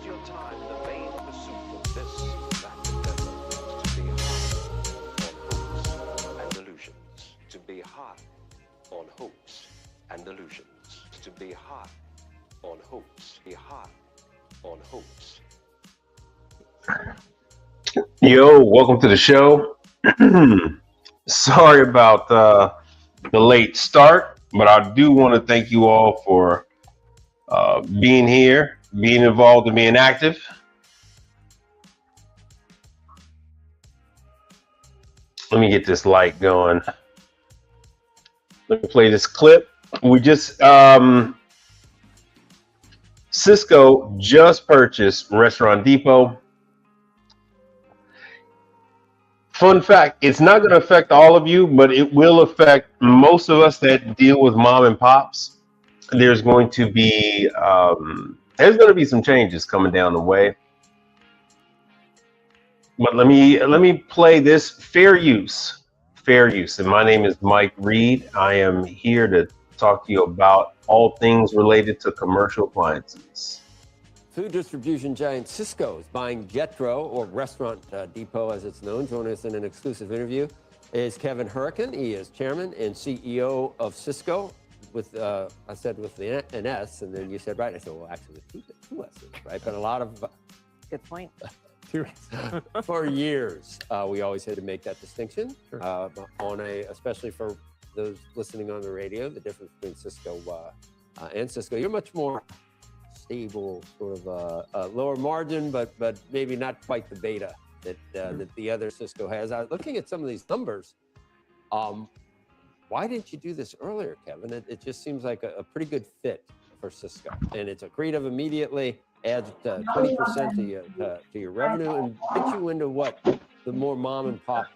your time the main pursuit of this, that, and ever, to be high on hopes and illusions, to be high on hopes and illusions, to be high on hopes, be high on hopes. Yo, welcome to the show. Sorry about the late start, but I do want to thank you all for being here, being involved, and being active. Let me get this light going. Let me play this clip. We just Sysco just purchased Restaurant Depot. Fun fact, it's not going to affect all of you, but it will affect most of us that deal with mom and pops. There's going to be some changes coming down the way. But let me play this fair use. And my name is Mike Reed. I am here to talk to you about all things related to commercial appliances. Food distribution giant Sysco is buying Jetro, or Restaurant Depot as it's known. Joining us in an exclusive interview is Kevin Hurricane. He is chairman and CEO of Sysco. With I said with an S, and then you said right. I said, well, actually, with two S's, right? But a lot of good point. For years, we always had to make that distinction. Sure. Especially for those listening on the radio, the difference between Sysco and Sysco. You're much more stable, sort of lower margin, but maybe not quite the beta that the other Sysco has. I was looking at some of these numbers. Why didn't you do this earlier, Kevin? It just seems like a pretty good fit for Sysco, and it's accretive immediately, adds 20% to your revenue, and gets you into what the more mom and pop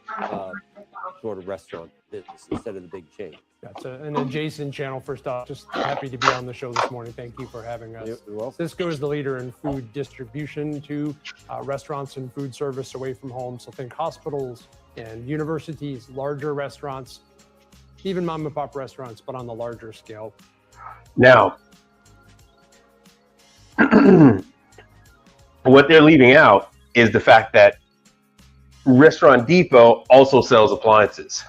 sort of restaurant business instead of the big chain. That's an adjacent channel. First off, just happy to be on the show this morning. Thank you for having us. You're welcome. Sysco is the leader in food distribution to restaurants and food service away from home. So think hospitals and universities, larger restaurants, even mom and pop restaurants, but on the larger scale. Now, what they're leaving out is the fact that Restaurant Depot also sells appliances.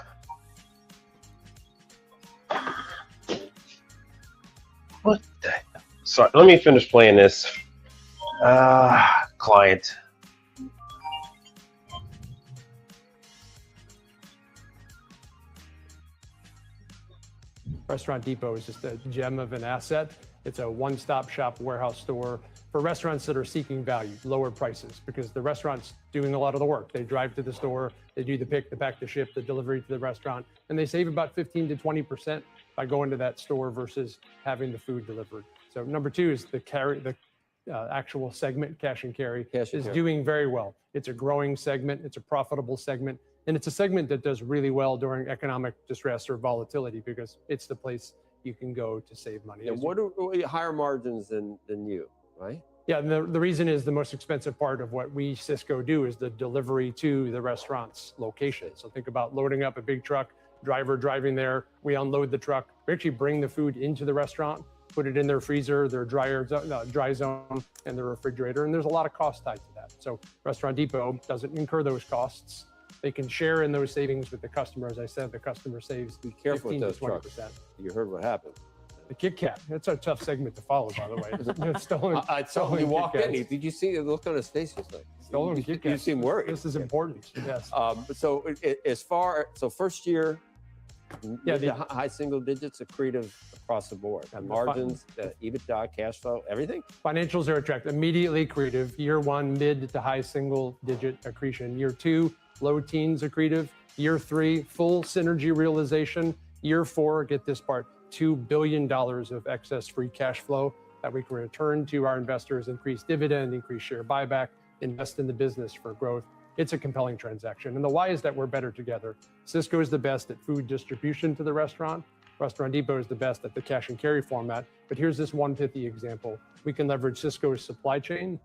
What the hell? Sorry, let me finish playing this. Client. Restaurant Depot is just a gem of an asset. It's a one-stop shop warehouse store for restaurants that are seeking value, lower prices, because the restaurant's doing a lot of the work. They drive to the store, they do the pick, the pack, the ship, the delivery to the restaurant, and they save about 15 to 20% by going to that store versus having the food delivered. So number two is the actual segment, cash and carry, doing very well. It's a growing segment, it's a profitable segment, and it's a segment that does really well during economic distress or volatility because it's the place you can go to save money. Yeah, what are higher margins than you, right? Yeah, and the reason is the most expensive part of what we Sysco do is the delivery to the restaurant's location. So think about loading up a big truck, driver driving there, we unload the truck, we actually bring the food into the restaurant, put it in their freezer, their dry zone, and their refrigerator, and there's a lot of cost tied to that. So Restaurant Depot doesn't incur those costs. They can share in those savings with the customer. As I said, the customer saves Be careful 15 with to those 20%. trucks. You heard what happened. The Kit Kat, that's a tough segment to follow, by the way. It's stolen, I saw him walk Kit in. Kats. Did you see the look on his face? Just like, Stolen Kit you Kats. seem worried. This is important, yes. So first year, Yeah, the high single digits accretive across the board. Margins, EBITDA, cash flow, everything. Financials are attractive, immediately accretive. Year one, mid to high single digit accretion. Year two, low teens accretive. Year three, full synergy realization. Year four, get this part, $2 billion of excess free cash flow that we can return to our investors, increase dividend, increase share buyback, invest in the business for growth. It's a compelling transaction. And the why is that we're better together. Sysco is the best at food distribution to the restaurant. Restaurant Depot is the best at the cash and carry format. But here's this one pithy example. We can leverage Sysco's supply chain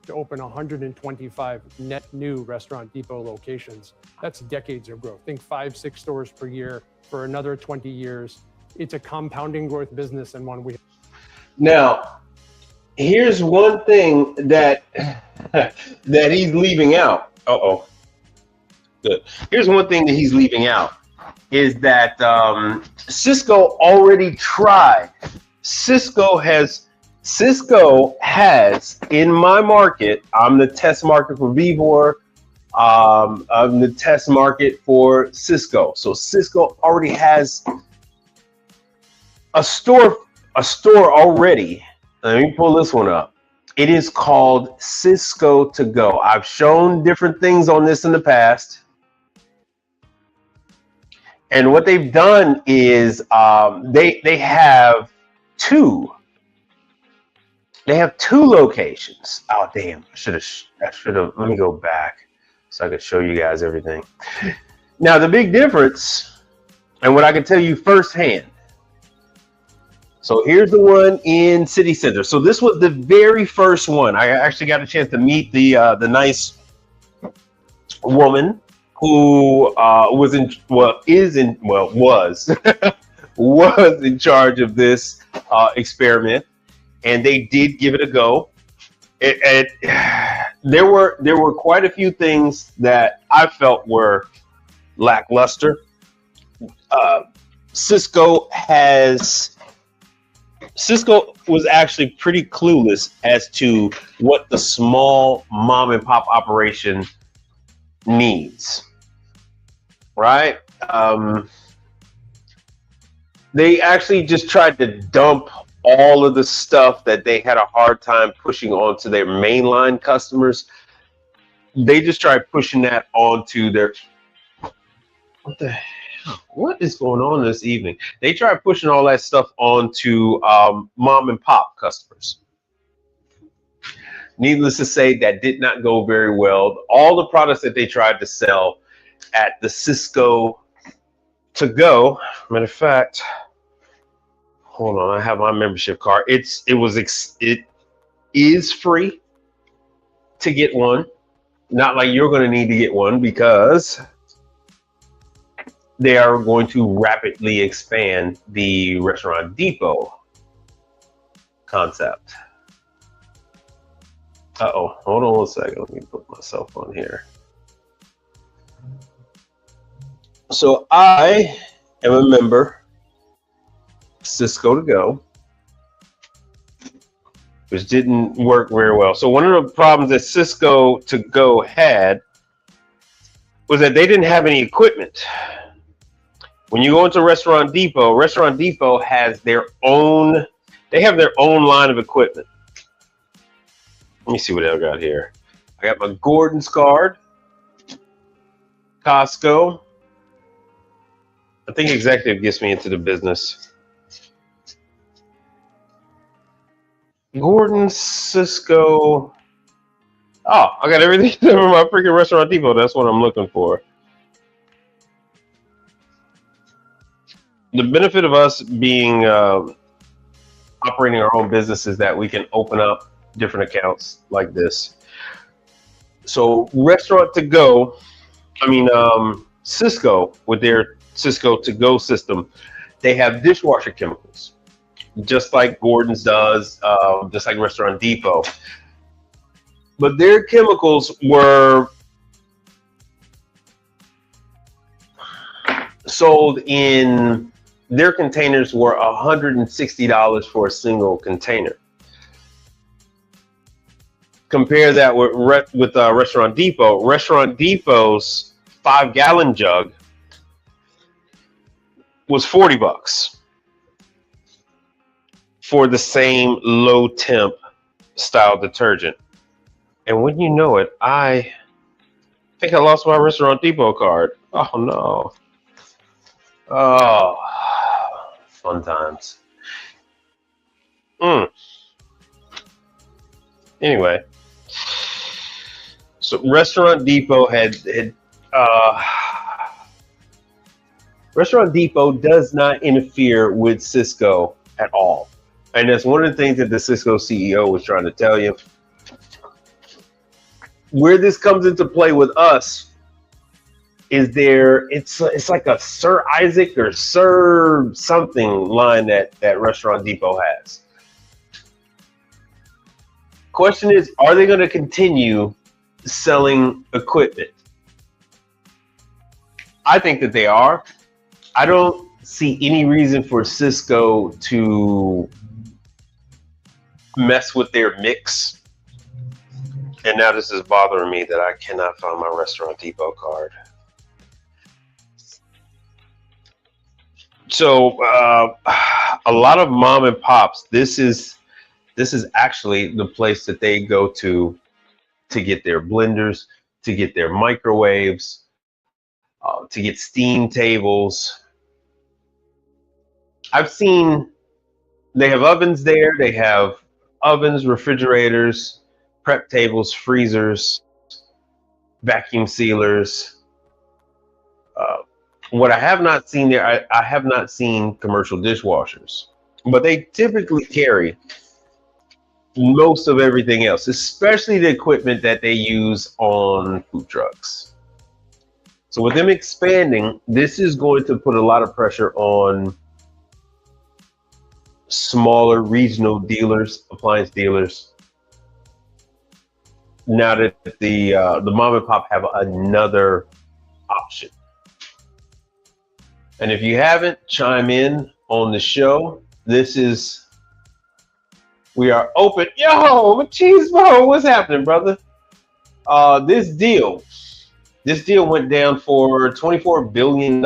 to open 125 net new Restaurant Depot locations. That's decades of growth. Think 5-6 stores per year for another 20 years. It's a compounding growth business and one we. Now, here's one thing that that he's leaving out. Uh-oh. Good. Here's one thing that he's leaving out is that Sysco already tried. Sysco has in my market. I'm the test market for Vivor. I'm the test market for Sysco. So Sysco already has a store already. Let me pull this one up. It is called Sysco to go. I've shown different things on this in the past. And what they've done is they have two locations. Oh damn! I should have. Let me go back so I could show you guys everything. Now the big difference, and what I can tell you firsthand. So here's the one in City Center. So this was the very first one. I actually got a chance to meet the nice woman who was in charge of this experiment, and they did give it a go. There were quite a few things that I felt were lackluster. Sysco was actually pretty clueless as to what the small mom and pop operation needs, right? They actually just tried to dump all of the stuff that they had a hard time pushing onto their mainline customers. They just tried pushing that onto their, what the hell? What is going on this evening? They tried pushing all that stuff onto mom and pop customers. Needless to say, that did not go very well. All the products that they tried to sell at the Sysco to go, matter of fact, hold on, I have my membership card. It is free to get one. Not like you're going to need to get one, because they are going to rapidly expand the Restaurant Depot concept. Uh-oh, hold on one second. Let me put myself on here. So I am a member of Sysco to go, which didn't work very well. So one of the problems that Sysco to go had was that they didn't have any equipment. When you go into Restaurant Depot has their own, they have their own line of equipment. Let me see what I got here. I got my Gordon's card, Costco. I think executive gets me into the business. Gordon, Sysco. Oh, I got everything from my freaking Restaurant Depot. That's what I'm looking for. The benefit of us being operating our own business is that we can open up different accounts like this. So Restaurant to go, Sysco, with their Sysco to go system, they have dishwasher chemicals, just like Gordon's does, just like Restaurant Depot. But their chemicals were sold in, their containers were $160 for a single container. Compare that with Restaurant Depot. Restaurant Depot's 5-gallon jug was $40 for the same low temp style detergent. And when you know it, I think I lost my Restaurant Depot card. Oh no. Oh, fun times. Anyway, so Restaurant Depot Restaurant Depot does not interfere with Sysco at all. And that's one of the things that the Sysco CEO was trying to tell you. Where this comes into play with us is it's like a Sir Isaac or Sir something line that Restaurant Depot has. Question is, are they going to continue selling equipment? I think that they are. I don't see any reason for Sysco to mess with their mix. And now this is bothering me that I cannot find my Restaurant Depot card. So a lot of mom and pops, this is actually the place that they go to get their blenders, to get their microwaves, to get steam tables. I've seen they have ovens there. They have ovens, refrigerators, prep tables, freezers, vacuum sealers. What I have not seen there, I have not seen commercial dishwashers, but they typically carry most of everything else, especially the equipment that they use on food trucks. So with them expanding, this is going to put a lot of pressure on smaller regional dealers, appliance dealers. Now that the mom and pop have another option. And if you haven't, chime in on the show. We are open. Yo, Machismo, what's happening, brother? This deal went down for $24 billion.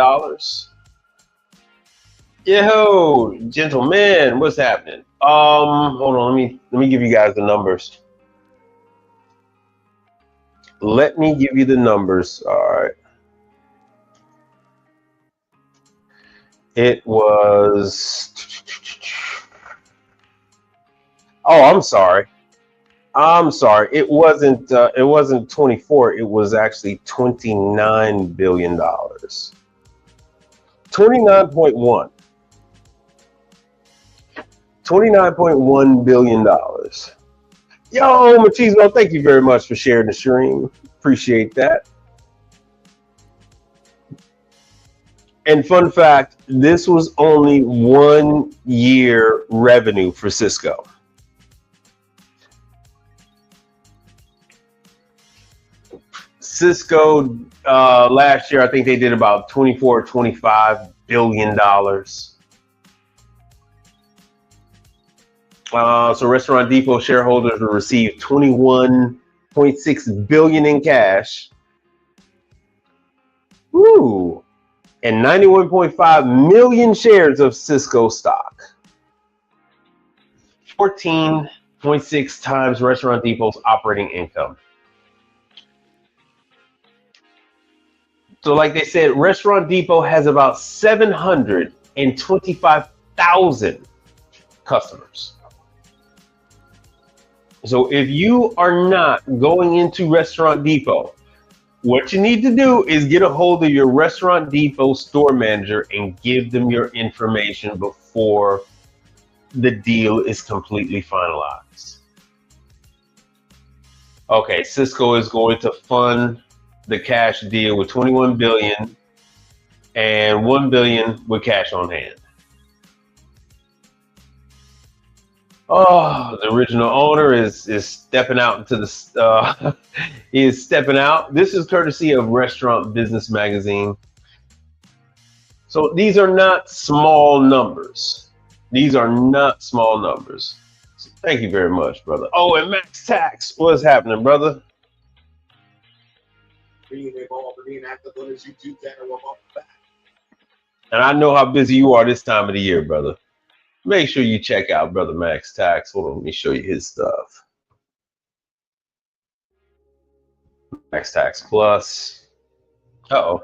Yo, gentlemen, what's happening? Hold on, let me give you guys the numbers. Let me give you the numbers. All right. It was. Oh, I'm sorry. It wasn't 24. It was actually $29 billion. 29.1. $29.1 billion. Yo, Machismo, thank you very much for sharing the stream. Appreciate that. And fun fact, this was only 1 year revenue for Sysco. Sysco last year, I think they did about $25 billion. So Restaurant Depot shareholders will receive $21.6 billion in cash. Woo! And 91.5 million shares of Sysco stock. 14.6 times Restaurant Depot's operating income. So like they said, Restaurant Depot has about 725,000 customers. So if you are not going into Restaurant Depot, what you need to do is get a hold of your Restaurant Depot store manager and give them your information before the deal is completely finalized. Okay, Sysco is going to fund the cash deal with $21 billion and $1 billion with cash on hand. Oh, the original owner is stepping out into the is stepping out. This is courtesy of Restaurant Business Magazine. So these are not small numbers. These are not small numbers. So thank you very much, brother. Oh, and Max Tax, what's happening, brother? And I know how busy you are this time of the year, brother. Make sure you check out Brother Max Tax. Hold on, let me show you his stuff. Max Tax Plus. Uh-oh.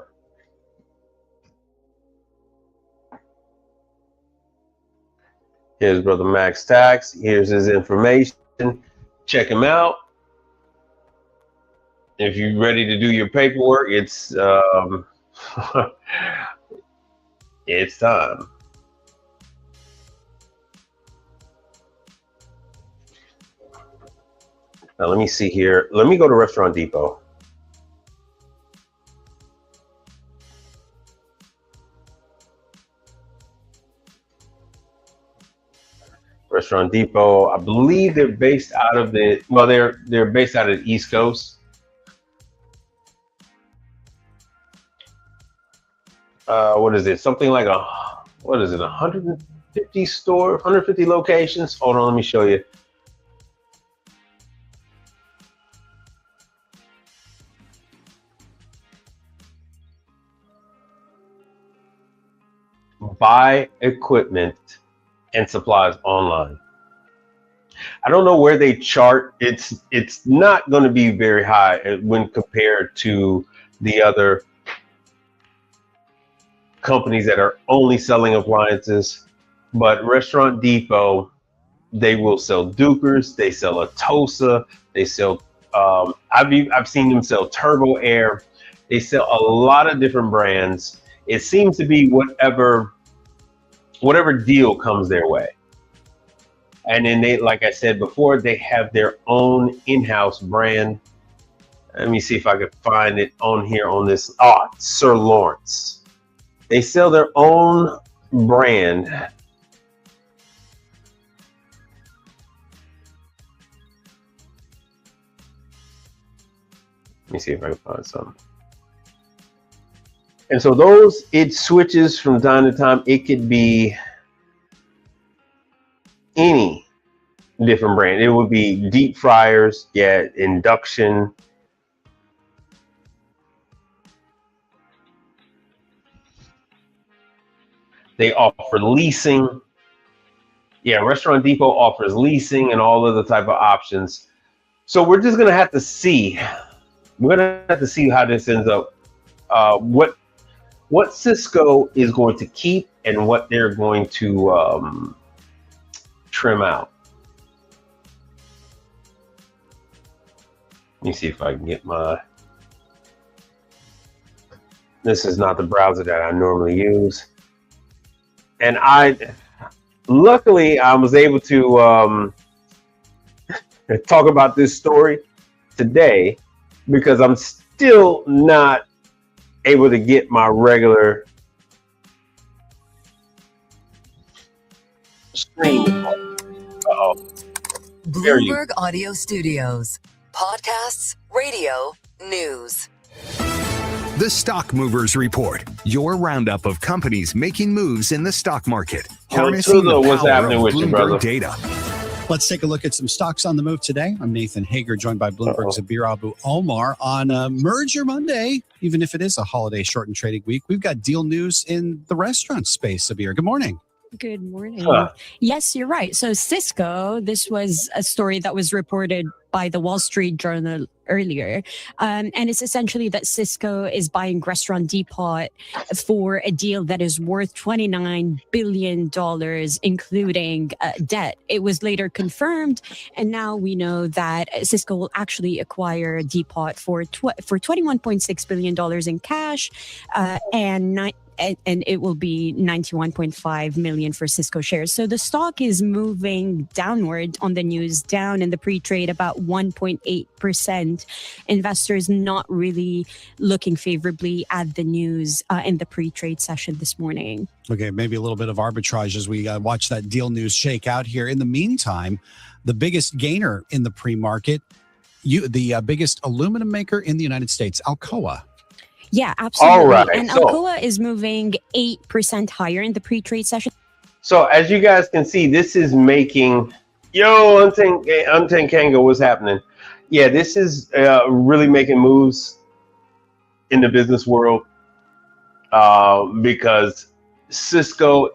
Here's Brother Max Tax. Here's his information. Check him out. If you're ready to do your paperwork, it's it's time. Now let me see here. Let me go to Restaurant Depot. Restaurant Depot. I believe they're based out of they're based out of the East Coast. What is it? Something like 150 locations. Hold on, let me show you. Buy equipment and supplies online. I don't know where they chart. It's not going to be very high when compared to the other companies that are only selling appliances. But Restaurant Depot, they will sell Dukers, they sell a Tosa, they sell I've seen them sell Turbo Air. They sell a lot of different brands. It seems to be whatever deal comes their way. And then they, like I said before, they have their own in-house brand. Let me see if I could find it on here on this. Oh, Sir Lawrence. They sell their own brand. Let me see if I can find something. And so it switches from time to time. It could be any different brand. It would be deep fryers, yeah, induction. They offer leasing. Yeah, Restaurant Depot offers leasing and all other type of options. So we're just gonna have to see. We're gonna have to see how this ends up. What Sysco is going to keep and what they're going to trim out. Let me see if I can get my. This is not the browser that I normally use. And luckily I was able to talk about this story today because I'm still not able to get my regular screen. Bloomberg Audio Studios. Podcasts, radio, news. The Stock Movers Report, your roundup of companies making moves in the stock market. Harnessing the what's power happening of with you, brother? Bloomberg data. Let's take a look at some stocks on the move today. I'm Nathan Hager, joined by Bloomberg's Zabir Abu Omar on Merger Monday. Even if it is a holiday shortened trading week, we've got deal news in the restaurant space. Zabir, good morning. Good morning. Yes, you're right. So Sysco, this was a story that was reported by the Wall Street Journal earlier. And it's essentially that Sysco is buying Restaurant Depot for a deal that is worth $29 billion, including debt. It was later confirmed. And now we know that Sysco will actually acquire Depot for $21.6 billion in cash and it will be 91.5 million for Sysco shares. So the stock is moving downward on the news, down in the pre-trade about 1.8%. Investors not really looking favorably at the news in the pre-trade session this morning. Okay, maybe a little bit of arbitrage as we watch that deal news shake out here. In the meantime, the biggest gainer in the pre-market, the biggest aluminum maker in the United States, Alcoa. Yeah, absolutely. All right, and Alcoa is moving 8% higher in the pre-trade session. So as you guys can see, this is making Untankanga, what's happening? Yeah, this is really making moves in the business world because Sysco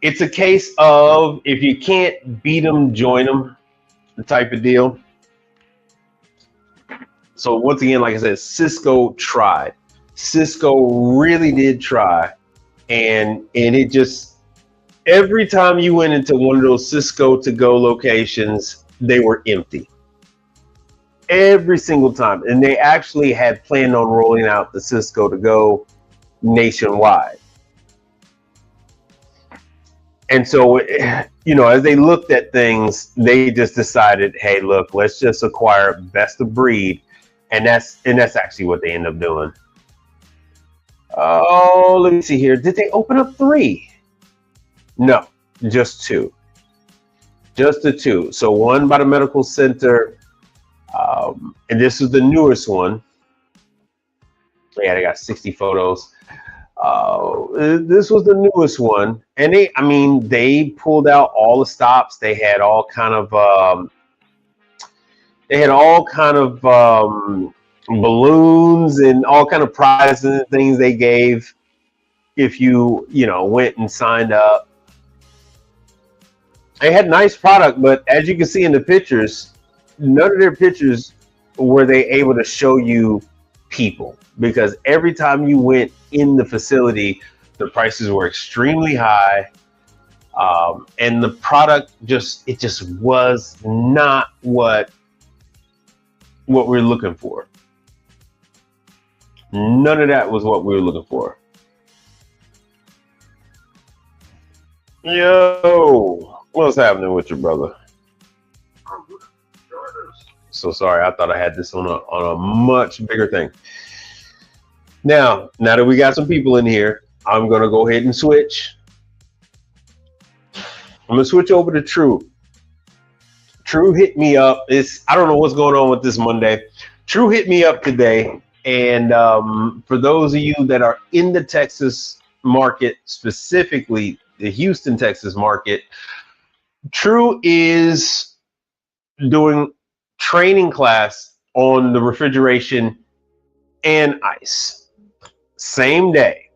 it's a case of if you can't beat them, join them, the type of deal. So once again, like I said, Sysco tried. Sysco really did try. And it just, every time you went into one of those Sysco to-go locations, they were empty. Every single time. And they actually had planned on rolling out the Sysco to-go nationwide. And so, as they looked at things, they just decided, hey, look, let's just acquire best of breed. And that's actually what they end up doing. Oh, let me see here. Did they open up 3? No, just two. Just the two. So one by the medical center, and this is the newest one. Yeah, they got 60 photos. This was the newest one, and they pulled out all the stops. They had all kind of balloons and all kind of prizes and things they gave if you went and signed up. They had nice product, but as you can see in the pictures, none of their pictures were they able to show you people, because every time you went in the facility, the prices were extremely high, and the product just was not what we were looking for. None of that was what we were looking for. Yo, what's happening with your brother? So sorry, I thought I had this on a much bigger thing. Now that we got some people in here, I'm gonna go ahead and switch. I'm gonna switch over to True. True hit me up. I don't know what's going on with this Monday. True hit me up today, and for those of you that are in the Texas market, specifically the Houston, Texas market, True is doing training class on the refrigeration and ice, same day.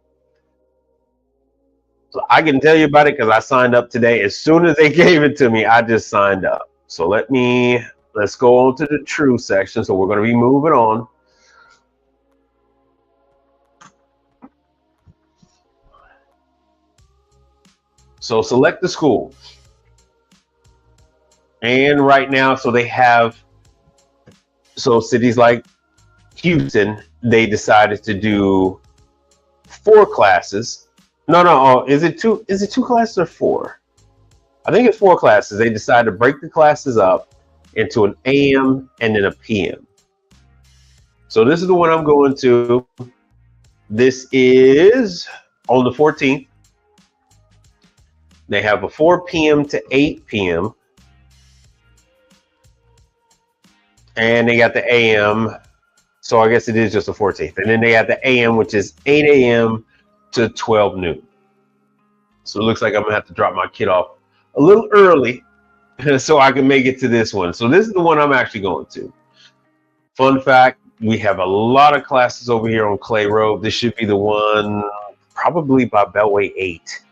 So I can tell you about it because I signed up today. As soon as they gave it to me, I just signed up. So let's go on to the True section. So we're going to be moving on. So select the school. And right now, so they have, so cities like Houston, they decided to do 4 classes. No, is it two classes or 4? I think it's 4 classes. They decided to break the classes up into an AM and then a PM. So this is the one I'm going to. This is on the 14th. They have a 4 p.m. to 8 p.m. And they got the AM. So I guess it is just the 14th. And then they have the AM, which is 8 a.m. to 12 noon. So it looks like I'm going to have to drop my kid off a little early so I can make it to this one. So this is the one I'm actually going to. Fun fact, we have a lot of classes over here on Clay Road. This should be the one probably by Beltway 8.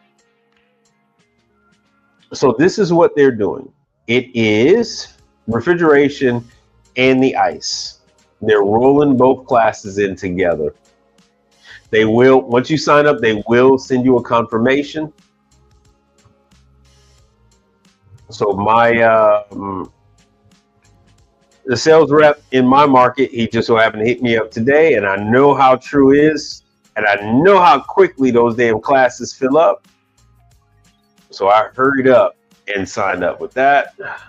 So this is what they're doing. It is refrigeration and the ice. They're rolling both classes in together. They will, once you sign up, they will send you a confirmation. So the sales rep in my market, he just so happened to hit me up today, and I know how True is, and I know how quickly those damn classes fill up. So I hurried up and signed up with that. Let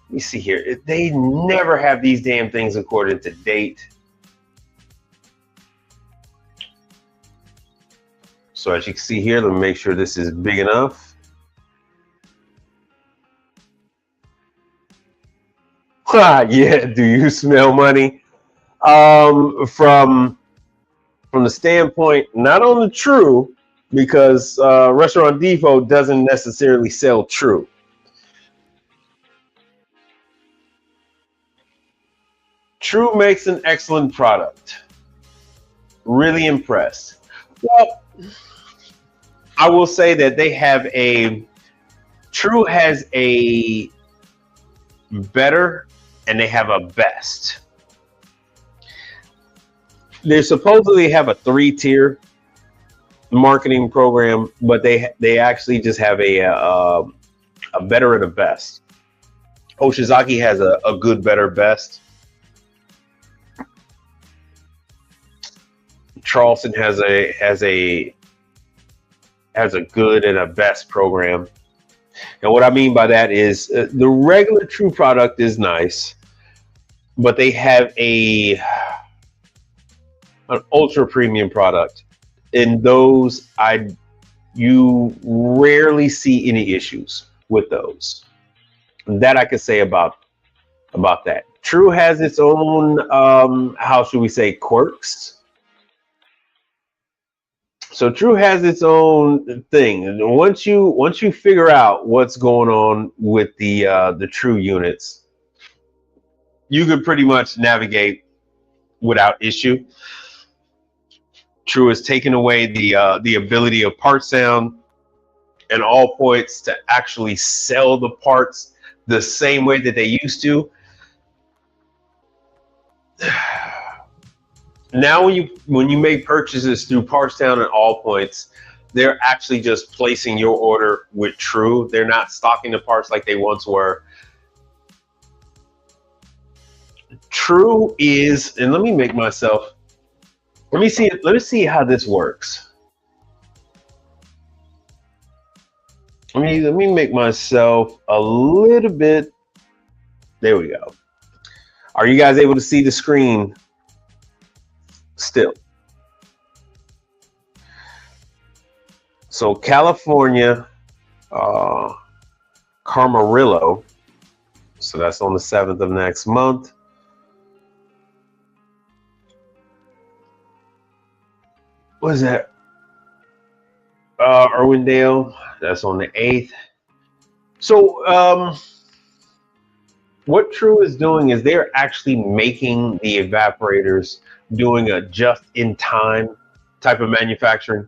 me see here. They never have these damn things according to date. So as you can see here, let me make sure this is big enough. Yeah, do you smell money? From the standpoint, not on the True, because Restaurant Depot doesn't necessarily sell True. True makes an excellent product. Really impressed. Well, I will say that they have True has a better and they have a best. They supposedly have a 3-tier marketing program, but they actually just have a better and a best. Oshizaki has a good, better, best. Charleston has a good and a best program. And what I mean by that is the regular True product is nice, but they have an ultra premium product. And those, I You rarely see any issues with those. That I could say about that. True has its own, how should we say, quirks. So True has its own thing, and once you figure out what's going on with the True units, you can pretty much navigate without issue. True has taken away the ability of Part Sound and All Points to actually sell the parts the same way that they used to. Now when you make purchases through Parts Town and All Points, they're actually just placing your order with True. They're not stocking the parts like they once were. True is, and let me see how this works. Let me make myself a little bit. There we go. Are you guys able to see the screen still? So California, Camarillo. So that's on the 7th of next month. What is that? Irwindale. That's on the 8th. So what True is doing is they're actually making the evaporators, doing a just-in-time type of manufacturing.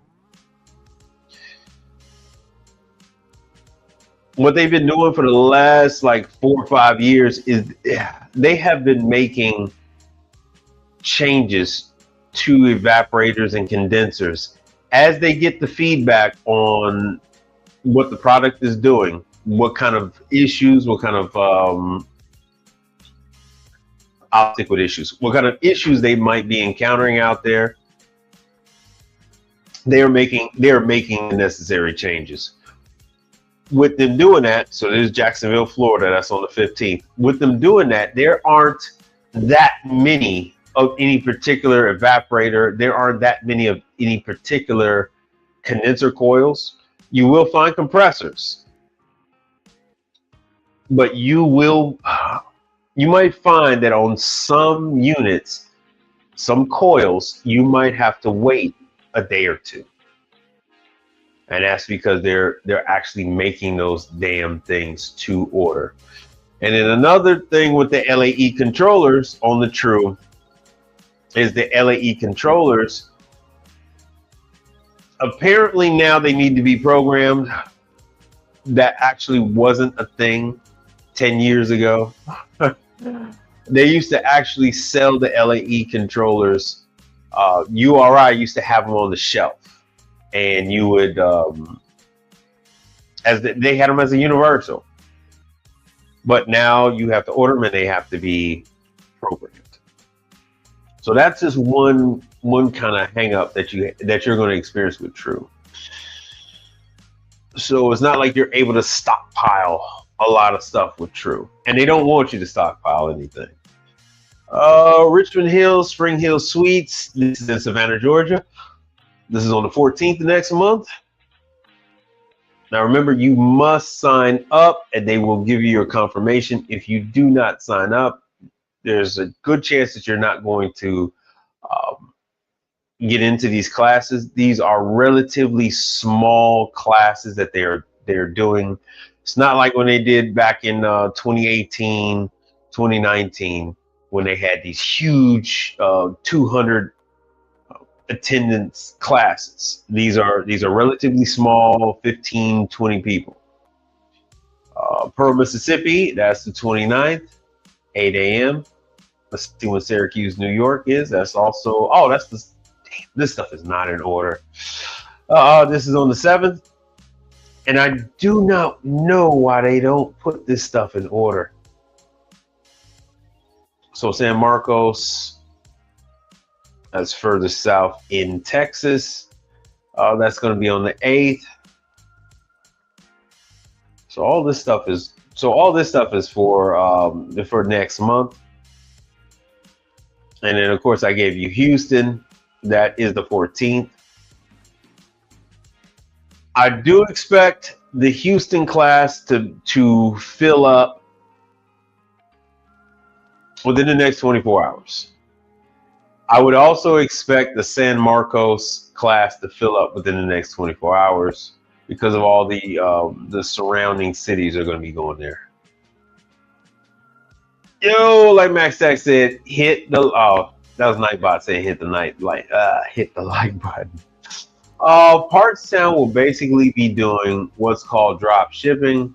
What they've been doing for the last like 4 or 5 years is they have been making changes to evaporators and condensers as they get the feedback on what the product is doing, what kind of issues, what kind of I'll stick with issues, what kind of issues they might be encountering out there. They're making the necessary changes. With them doing that, so there's Jacksonville, Florida, that's on the 15th. With them doing that, there aren't that many of any particular evaporator. There aren't that many of any particular condenser coils. You will find compressors, but you might find that on some units, some coils, you might have to wait a day or two. And that's because they're actually making those damn things to order. And then another thing with the LAE controllers on the True is the LAE controllers. Apparently now they need to be programmed. That actually wasn't a thing 10 years ago. They used to actually sell the LAE controllers. URI used to have them on the shelf. And you would, they had them as a universal, but now you have to order them and they have to be programmed. So that's just one kind of hang up that you're going to experience with True. So it's not like you're able to stockpile a lot of stuff with True, and they don't want you to stockpile anything. Richmond Hill, Spring Hill Suites. This is in Savannah, Georgia. This is on the 14th of next month. Now remember, you must sign up and they will give you your confirmation. If you do not sign up, there's a good chance that you're not going to get into these classes. These are relatively small classes that they're doing. It's not like when they did back in 2018, 2019, when they had these huge 200 attendance classes. These are relatively small, 15, 20 people. Pearl, Mississippi, that's the 29th, 8 a.m. Let's see when Syracuse, New York is. That's also, this stuff is not in order. This is on the 7th. And I do not know why they don't put this stuff in order. So San Marcos, that's further south in Texas. That's going to be on the 8th. So all this stuff is for next month. And then of course I gave you Houston. That is the 14th. I do expect the Houston class to fill up within the next 24 hours. I would also expect the San Marcos class to fill up within the next 24 hours because of all the surrounding cities are going to be going there. Yo, like Max Stack said, hit the that was Nightbot saying hit the like button. Partstown will basically be doing what's called drop shipping.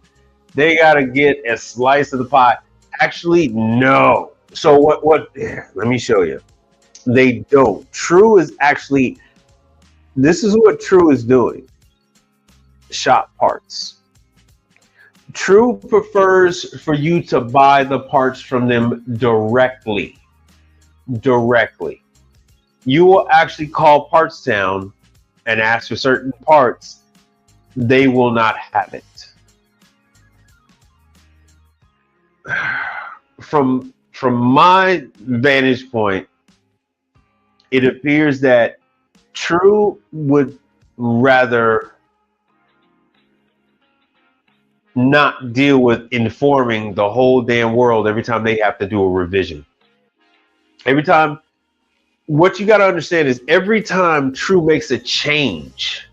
They gotta get a slice of the pie. Actually, no. So what let me show you. They don't. True is actually, this is what True is doing. Shop parts. True prefers for you to buy the parts from them directly. You will actually call Partstown and ask for certain parts. They will not have it. From my vantage point, it appears that True would rather not deal with informing the whole damn world every time they have to do a revision. Every time, what you got to understand is every time True makes a change.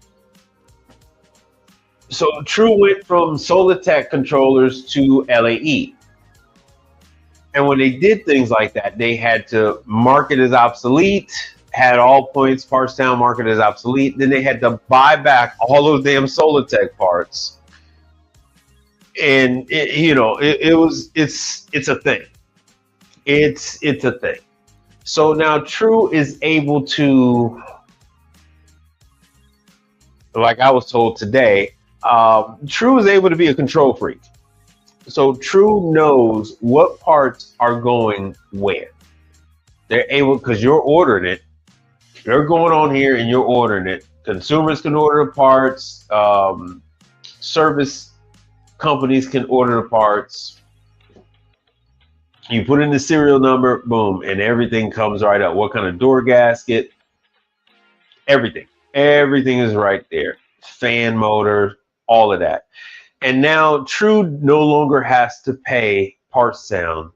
So True went from Solitech controllers to LAE. And when they did things like that, they had to mark it as obsolete, had all points Partstown market as obsolete. Then they had to buy back all those damn Solitech parts. And it's a thing. It's a thing. So now True is able to, like I was told today, True is able to be a control freak. So True knows what parts are going where. They're able, because you're ordering it. You're going on here and you're ordering it. Consumers can order the parts. Service companies can order the parts. You put in the serial number, boom, and everything comes right up. What kind of door gasket? Everything. Everything is right there. Fan motor, all of that. And now True no longer has to pay Partstown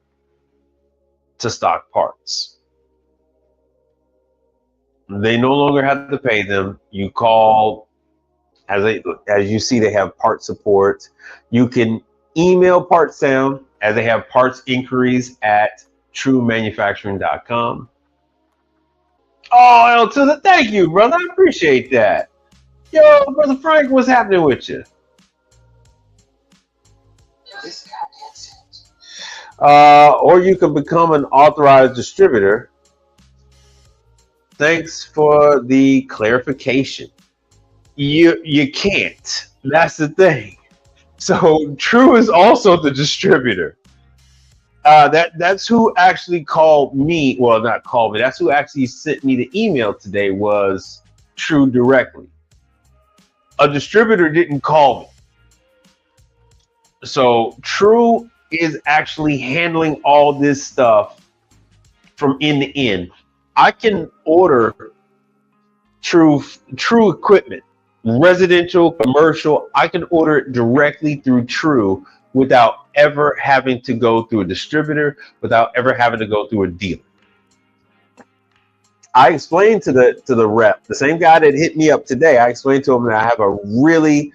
to stock parts. They no longer have to pay them. You call, as you see, they have part support. You can email Partstown as they have parts inquiries at truemanufacturing.com. Oh, L2, thank you, brother. I appreciate that. Yo, Brother Frank, what's happening with you? Or you can become an authorized distributor. Thanks for the clarification. You can't. That's the thing. So True is also the distributor. That's who actually called me. Well, not called me. That's who actually sent me the email today, was True directly. A distributor didn't call me. So True is actually handling all this stuff from end to end. I can order True equipment, residential, commercial. I can order it directly through True without ever having to go through a distributor, without ever having to go through a dealer. I explained to the rep, the same guy that hit me up today, I explained to him that I have a really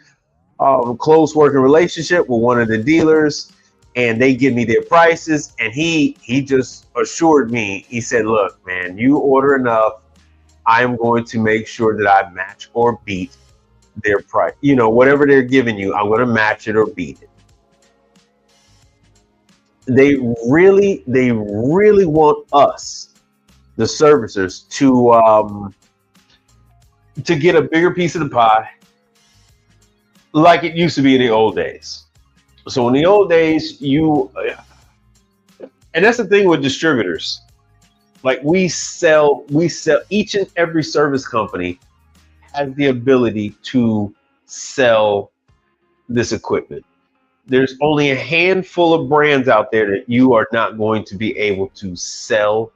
close working relationship with one of the dealers, and they give me their prices, and he just assured me, he said, look, man, you order enough, I'm going to make sure that I match or beat their price. You know, whatever they're giving you, I'm going to match it or beat it. They really want us, the servicers, to get a bigger piece of the pie, like it used to be in the old days. So in the old days, and that's the thing with distributors. Like we sell, each and every service company has the ability to sell this equipment. There's only a handful of brands out there that you are not going to be able to sell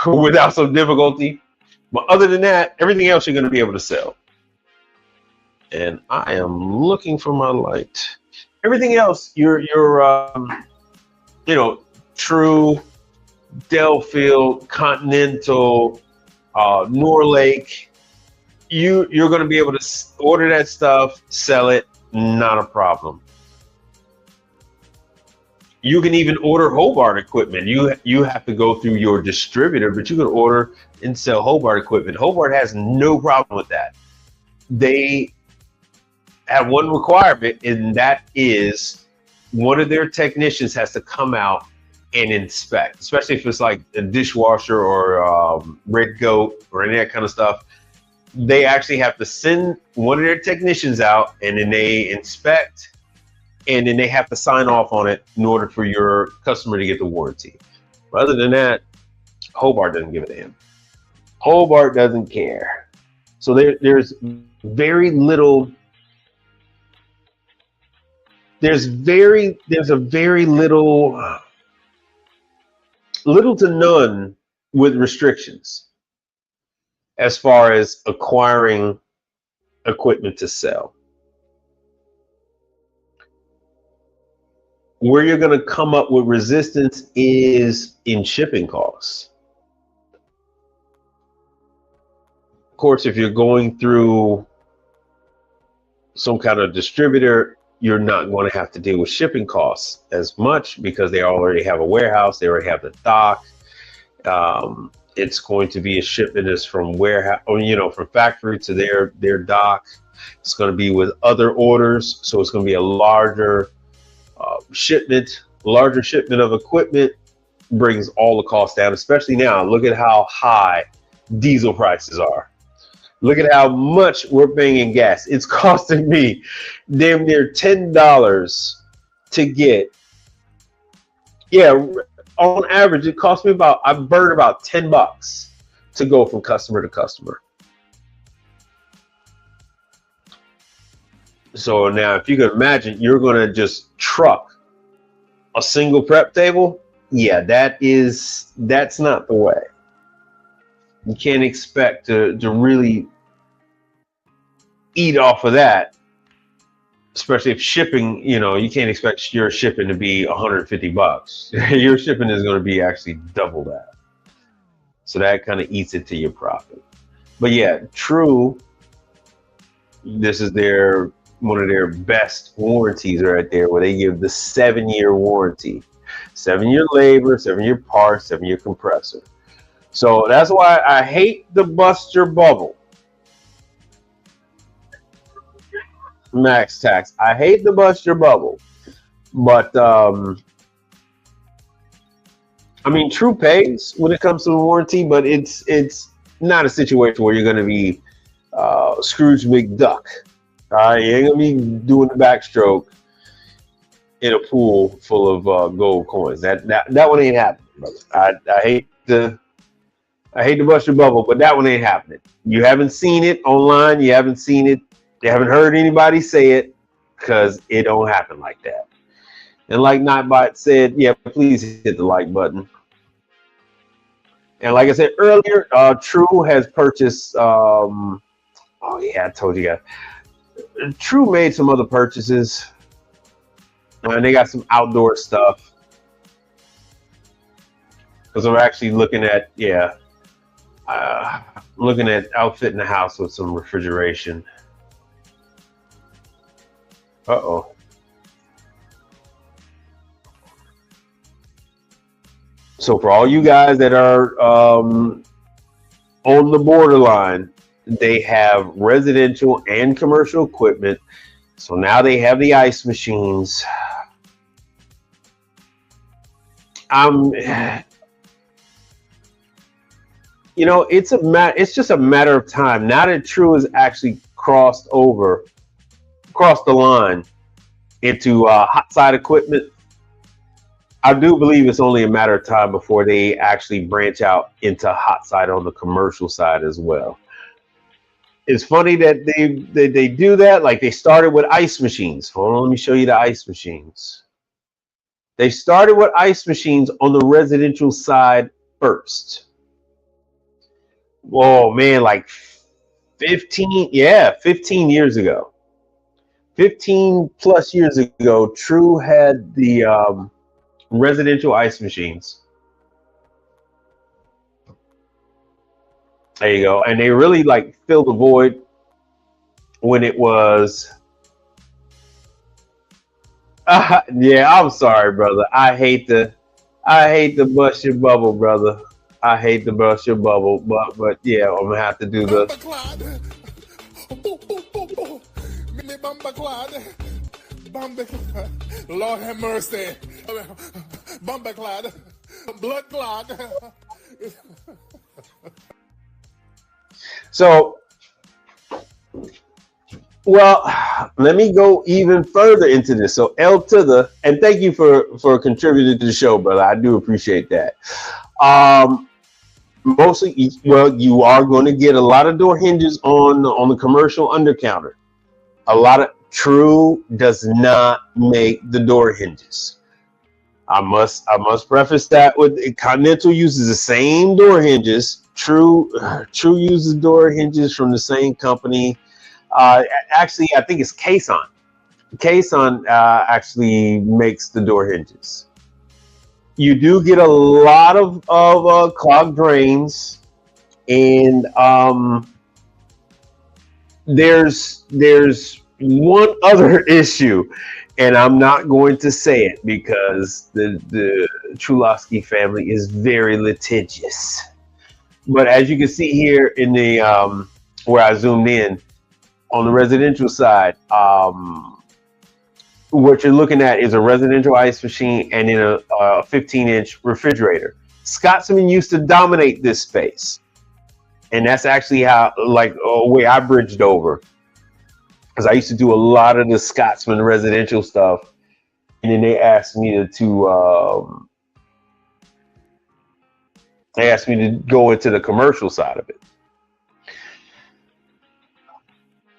without some difficulty. But other than that, everything else you're going to be able to sell. and I am looking for my light. Everything else, your True, Delfield, Continental, Norlake, you're going to be able to order that stuff, sell it, not a problem. You can even order Hobart equipment. You have to go through your distributor, but you can order and sell Hobart equipment. Hobart has no problem with that. They have one requirement, and that is one of their technicians has to come out and inspect, especially if it's like a dishwasher or Red Goat or any of that kind of stuff. They actually have to send one of their technicians out, and then they inspect, and then they have to sign off on it in order for your customer to get the warranty. But other than that, Hobart doesn't give a damn. Hobart doesn't care. So there's very little. There's a very little to none with restrictions as far as acquiring equipment to sell. Where you're going to come up with resistance is in shipping costs. Of course, if you're going through some kind of distributor, you're not going to have to deal with shipping costs as much because they already have a warehouse, they already have the dock. It's going to be a shipment is from warehouse, from factory to their dock. It's going to be with other orders, so it's going to be a larger shipment of equipment. Brings all the costs down, especially now. Look at how high diesel prices are. Look at how much we're paying in gas. It's costing me damn near $10 to get. Yeah, on average, it costs me I burn about $10 to go from customer to customer. So now, if you can imagine, you're going to just truck a single prep table. Yeah, that's not the way. You can't expect to really eat off of that, especially if shipping, you can't expect your shipping to be $150. Your shipping is going to be actually double that. So that kind of eats into your profit. But yeah, True, this is one of their best warranties right there, where they give the 7-year warranty. 7-year labor, 7-year parts, 7-year compressor. So that's why I hate the Buster Bubble. Max Tax. I hate the Buster Bubble. But, True pays when it comes to the warranty, but it's not a situation where you're going to be Scrooge McDuck. You ain't going to be doing the backstroke in a pool full of gold coins. That one ain't happening, brother. I hate the Buster Bubble, but that one ain't happening. You haven't seen it online. You haven't seen it. You haven't heard anybody say it, because it don't happen like that. And like Nightbot said, yeah, please hit the like button. And like I said earlier, True has purchased. I told you guys. True made some other purchases. And they got some outdoor stuff. Because I'm actually looking at, outfitting the house with some refrigeration. Uh-oh. So for all you guys that are on the borderline, they have residential and commercial equipment. So now they have the ice machines. It's just a matter of time. Now that True has actually crossed the line into hot side equipment, I do believe it's only a matter of time before they actually branch out into hot side on the commercial side as well. It's funny that they do that. Like, they started with ice machines. Hold on, let me show you the ice machines. They started with ice machines on the residential side first. Oh man, like 15 years ago. 15 plus years ago, True had the residential ice machines. There you go. And they really like filled the void when it was. Yeah, I'm sorry, brother. I hate to bust your bubble, brother. I hate to bust your bubble, but yeah, I'm gonna have to do the. Lord have mercy. Bumper clot. Blood clot. So, well, let me go even further into this. So L to the, and thank you for contributing to the show, brother. I do appreciate that. Mostly, well, you are going to get a lot of door hinges on the commercial undercounter. A lot of True does not make the door hinges. I must preface that with Continental uses the same door hinges. True uses door hinges from the same company. Actually, I think it's Caisson. Caisson actually makes the door hinges. You do get a lot of clogged drains, and there's one other issue, and I'm not going to say it because the Trulowski family is very litigious. But as you can see here in the where I zoomed in on the residential side, what you're looking at is a residential ice machine and then a 15-inch refrigerator. Scotsman used to dominate this space, and that's actually how, like, a way I bridged over, because I used to do a lot of the Scotsman residential stuff, and then they asked me to go into the commercial side of it.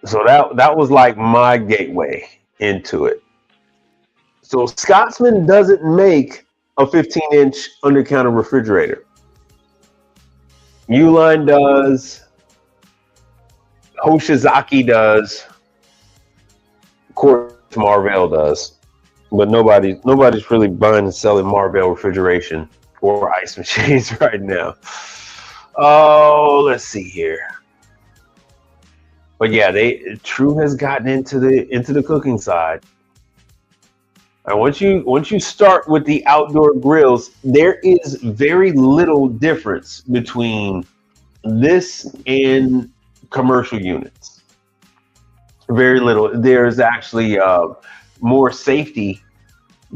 So that was like my gateway into it. So Scotsman doesn't make a 15-inch undercounter refrigerator. Uline does. Hoshizaki does. Of course, Marvell does. But nobody's really buying and selling Marvell refrigeration or ice machines right now. Oh, let's see here. But yeah, True has gotten into the cooking side. And once you start with the outdoor grills, there is very little difference between this and commercial units. Very little. There's actually more safety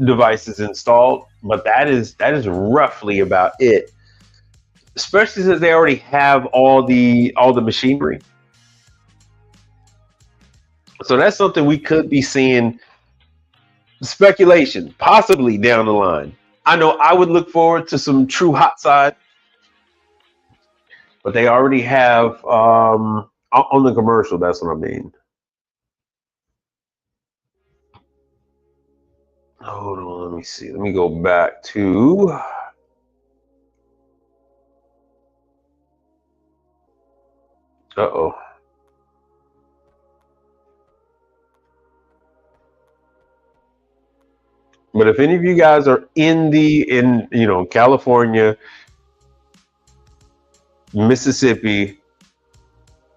devices installed, but that is roughly about it. Especially since they already have all the machinery. So that's something we could be seeing. Speculation, possibly down the line. I know I would look forward to some True hot side, but they already have on the commercial. That's what I mean. Hold on, let me see. Let me go back to. Uh-oh. But if any of you guys are in California, Mississippi,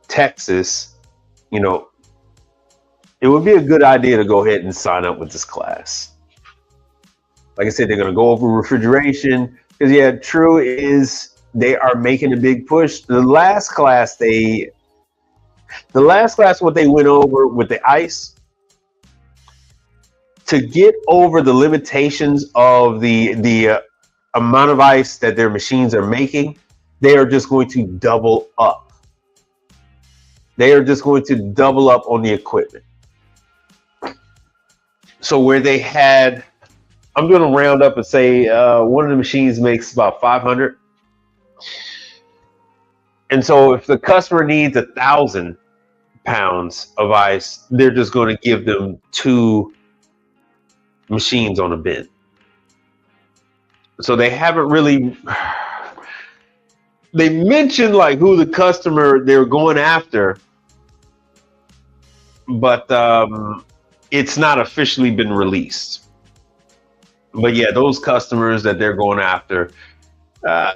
Texas, it would be a good idea to go ahead and sign up with this class. Like I said, they're going to go over refrigeration because True they are making a big push. The last class what they went over with the ice, to get over the limitations of the amount of ice that their machines are making, they are just going to double up. They are just going to double up on the equipment. So where they had, I'm going to round up and say one of the machines makes about 500. And so if the customer needs 1,000 pounds of ice, they're just going to give them 2 machines on a bin. So they haven't really, they mentioned like who the customer they're going after, but it's not officially been released. But yeah, those customers that they're going after,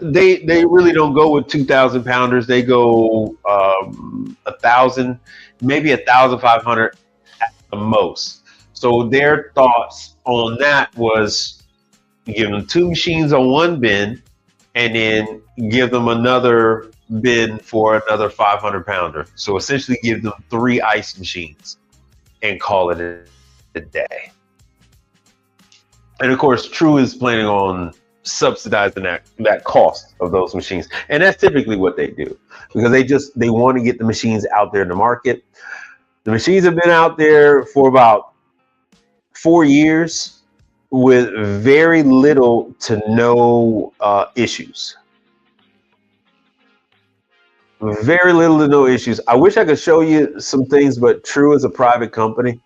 they really don't go with 2,000 pounders. They go 1,000, maybe 1,500 at the most. So their thoughts on that was give them 2 machines on one bin, and then give them another bin for another 500 pounder. So essentially give them 3 ice machines and call it a day. And of course, True is planning on subsidizing that cost of those machines. And that's typically what they do, because they want to get the machines out there in the market. The machines have been out there for about 4 years with very little to no issues. Very little to no issues. I wish I could show you some things, but True is a private company,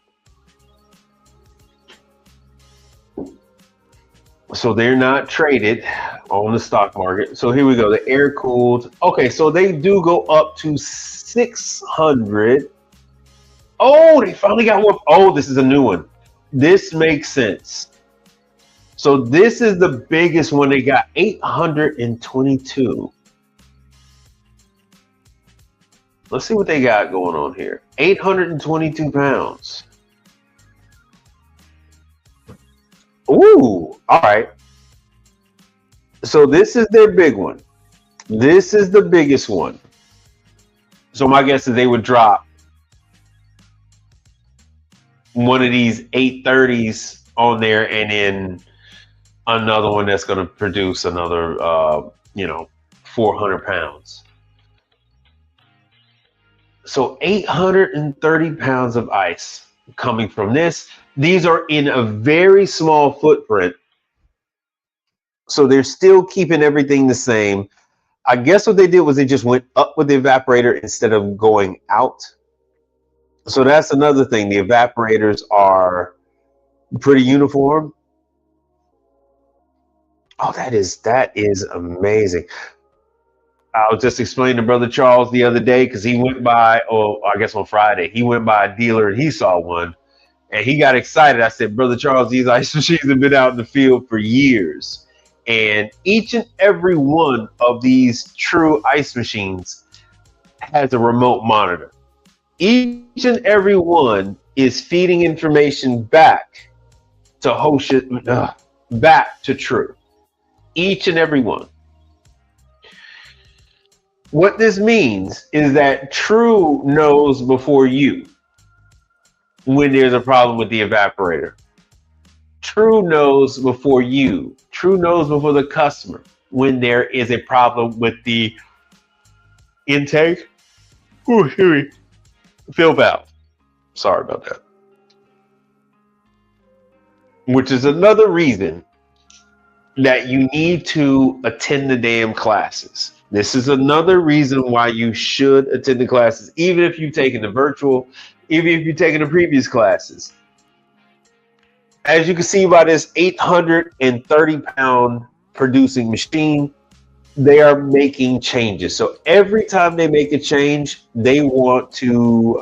so they're not traded on the stock market. So here we go. The air cooled. Okay, so they do go up to 600. Oh, they finally got one. Oh, this is a new one. This makes sense. So this is the biggest one they got, 822. Let's see what they got going on here. 822 pounds. Ooh, all right. So this is their big one. This is the biggest one. So my guess is they would drop one of these 830s on there, and then another one that's going to produce another, 400 pounds. So 830 pounds of ice coming from this. These are in a very small footprint. So they're still keeping everything the same. I guess what they did was they just went up with the evaporator instead of going out. So that's another thing. The evaporators are pretty uniform. Oh, that is amazing. I was just explaining to Brother Charles the other day, because he went by, I guess on Friday, he went by a dealer and he saw one and he got excited. I said, Brother Charles, these ice machines have been out in the field for years. And each and every one of these True ice machines has a remote monitor. Each and every one is feeding information back to back to True. Each and every one. What this means is that True knows before you when there's a problem with the evaporator. True knows before you. True knows before the customer when there is a problem with the intake. Ooh, excuse me. Fill valve. Sorry about that. Which is another reason that you need to attend the damn classes. This is another reason why you should attend the classes, even if you've taken the virtual, even if you've taken the previous classes. As you can see by this 830 pound producing machine, they are making changes. So every time they make a change, they want to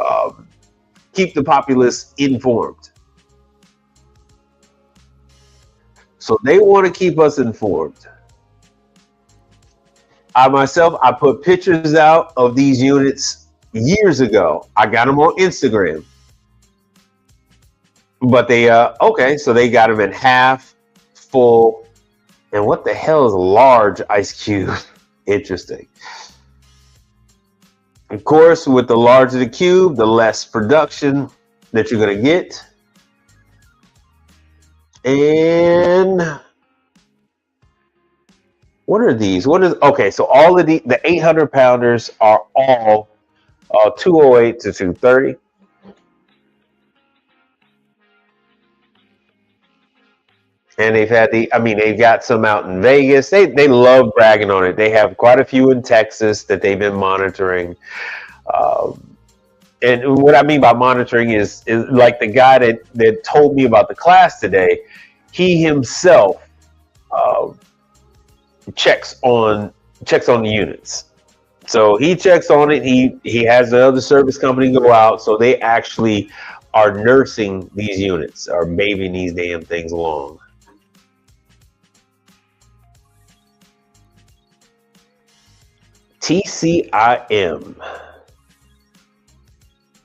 keep the populace informed. So they want to keep us informed. I myself, I put pictures out of these units years ago. I got them on Instagram. But they, okay, so they got them in half, full, and what the hell is a large ice cube? Interesting. Of course, with the larger the cube, the less production that you're going to get. And what are these? Okay, so all of the 800 pounders are all 208 to 230. And they've got some out in Vegas. They love bragging on it. They have quite a few in Texas that they've been monitoring. And what I mean by monitoring is like the guy that told me about the class today. He himself checks on the units. So he checks on it. He has the other service company go out. So they actually are nursing these units, are babying these damn things along. TCIM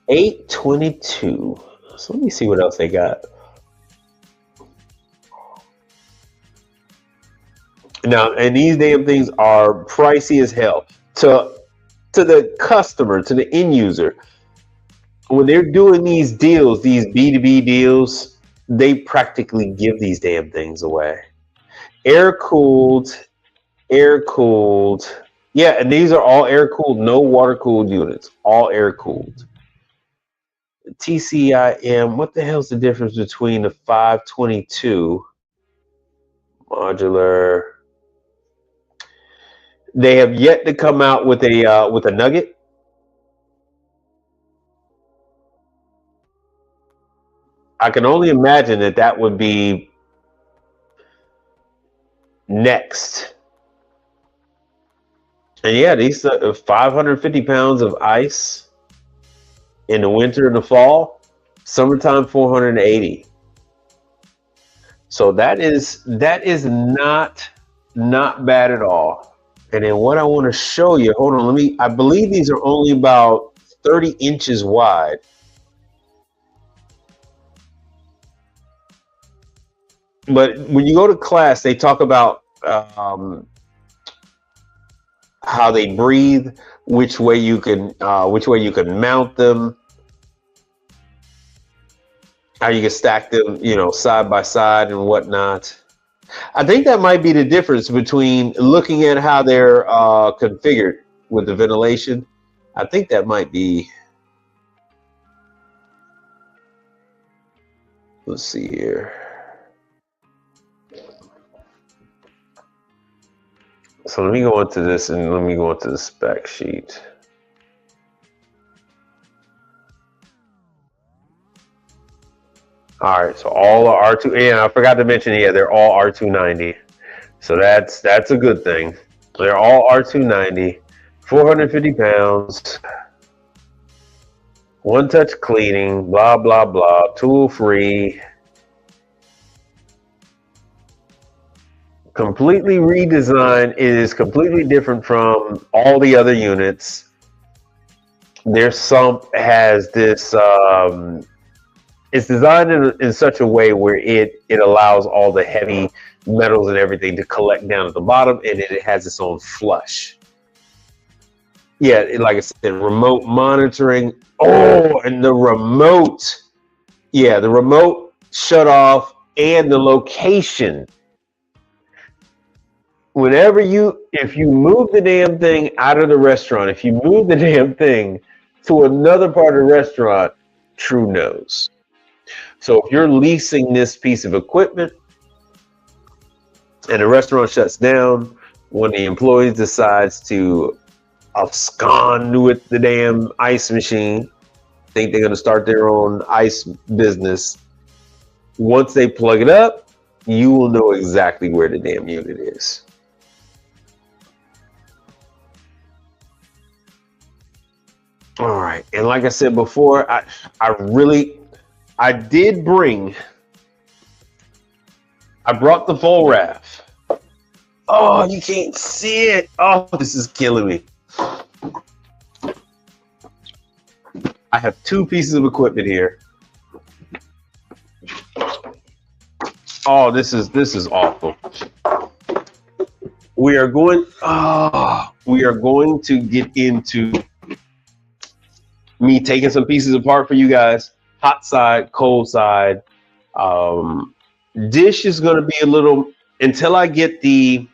822. So let me see what else they got. Now, and these damn things are pricey as hell to the customer, to the end user. When they're doing these deals, these B2B deals, they practically give these damn things away. Air cooled. Yeah, and these are all air cooled, no water cooled units, all air cooled. TCIM, what the hell's the difference between the 522 modular? They have yet to come out with a nugget. I can only imagine that would be next. And yeah, these 550 pounds of ice in the winter and the fall, summertime 480. So that is not bad at all. And then what I want to show you, hold on, I believe these are only about 30 inches wide. But when you go to class, they talk about how they breathe, which way you can mount them, how you can stack them, side by side and whatnot. I think that might be the difference between looking at how they're configured with the ventilation. I think that might be. Let's see here. So let me go into this and let me go into the spec sheet. All right, so all are R2, and I forgot to mention, yeah, they're all R290. So that's a good thing. They're all R290, 450 pounds, one-touch cleaning, blah, blah, blah, tool-free. Completely redesigned. It is completely different from all the other units. Their sump has this, it's designed in such a way where it allows all the heavy metals and everything to collect down at the bottom, and then it has its own flush. Yeah, like I said, remote monitoring. Oh, and the remote. Yeah, the remote shut off and the location. If you move the damn thing out of the restaurant, if you move the damn thing to another part of the restaurant, True knows. So if you're leasing this piece of equipment and the restaurant shuts down, when the employees decides to abscond with the damn ice machine, think they're going to start their own ice business, once they plug it up, you will know exactly where the damn unit is. All right, and like I said before, I brought the full raft. Oh, you can't see it. Oh, this is killing me. I have two pieces of equipment here. Oh, this is awful. We are going to get into me taking some pieces apart for you guys. Hot side, cold side. Dish is going to be a little until I get my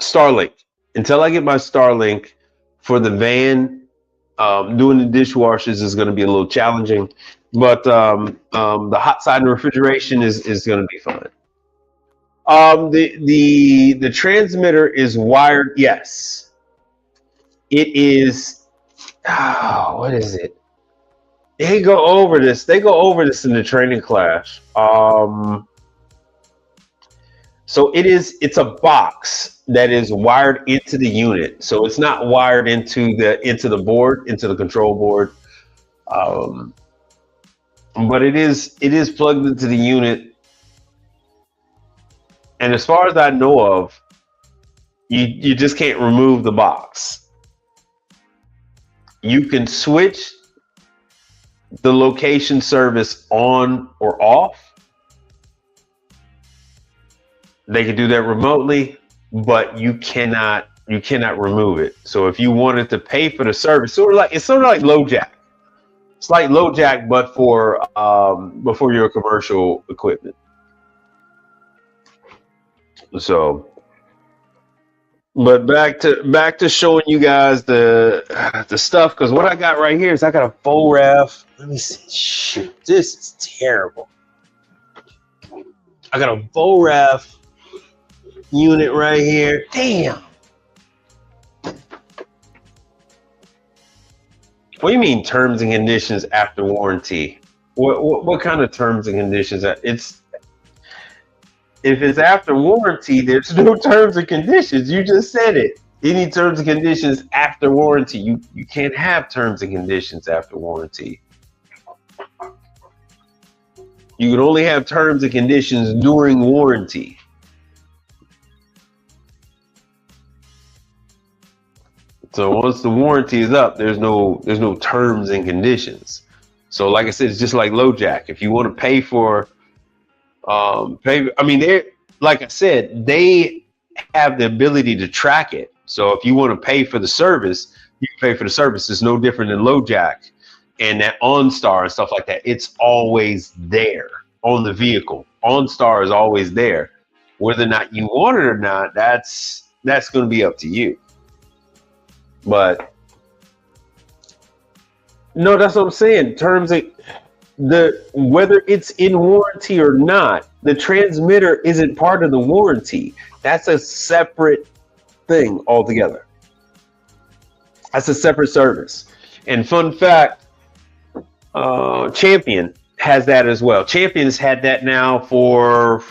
Starlink. Until I get my Starlink for the van, doing the dishwashers is going to be a little challenging. But the hot side and refrigeration is going to be fine. The transmitter is wired. Yes, it is. Oh, what is it? They go over this in the training class. So it's a box that is wired into the unit. So it's not wired into the board, into the control board. But it is plugged into the unit. And as far as I know of, you just can't remove the box. You can switch the location service on or off. They can do that remotely, but you cannot remove it. So if you wanted to pay for the service, it's sort of like LoJack. It's like LoJack, but for your commercial equipment. So, but back to showing you guys the stuff, because what I got right here is I got a faux ref. Let me see. Shoot, this is terrible. I got a faux ref unit right here. Damn. What do you mean terms and conditions after warranty? What kind of terms and conditions? If it's after warranty, there's no terms and conditions. You just said it. Any terms and conditions after warranty. You can't have terms and conditions after warranty. You can only have terms and conditions during warranty. So once the warranty is up, there's no terms and conditions. So like I said, it's just like LoJack. If you want to pay for like I said, they have the ability to track it. So if you want to pay for the service, you pay for the service. It's no different than LoJack and that OnStar and stuff like that. It's always there on the vehicle. OnStar is always there. Whether or not you want it or not, that's going to be up to you. But no, that's what I'm saying. Whether it's in warranty or not, the transmitter isn't part of the warranty. That's a separate thing altogether. That's a separate service. And fun fact, Champion has that as well. Champion's had that now for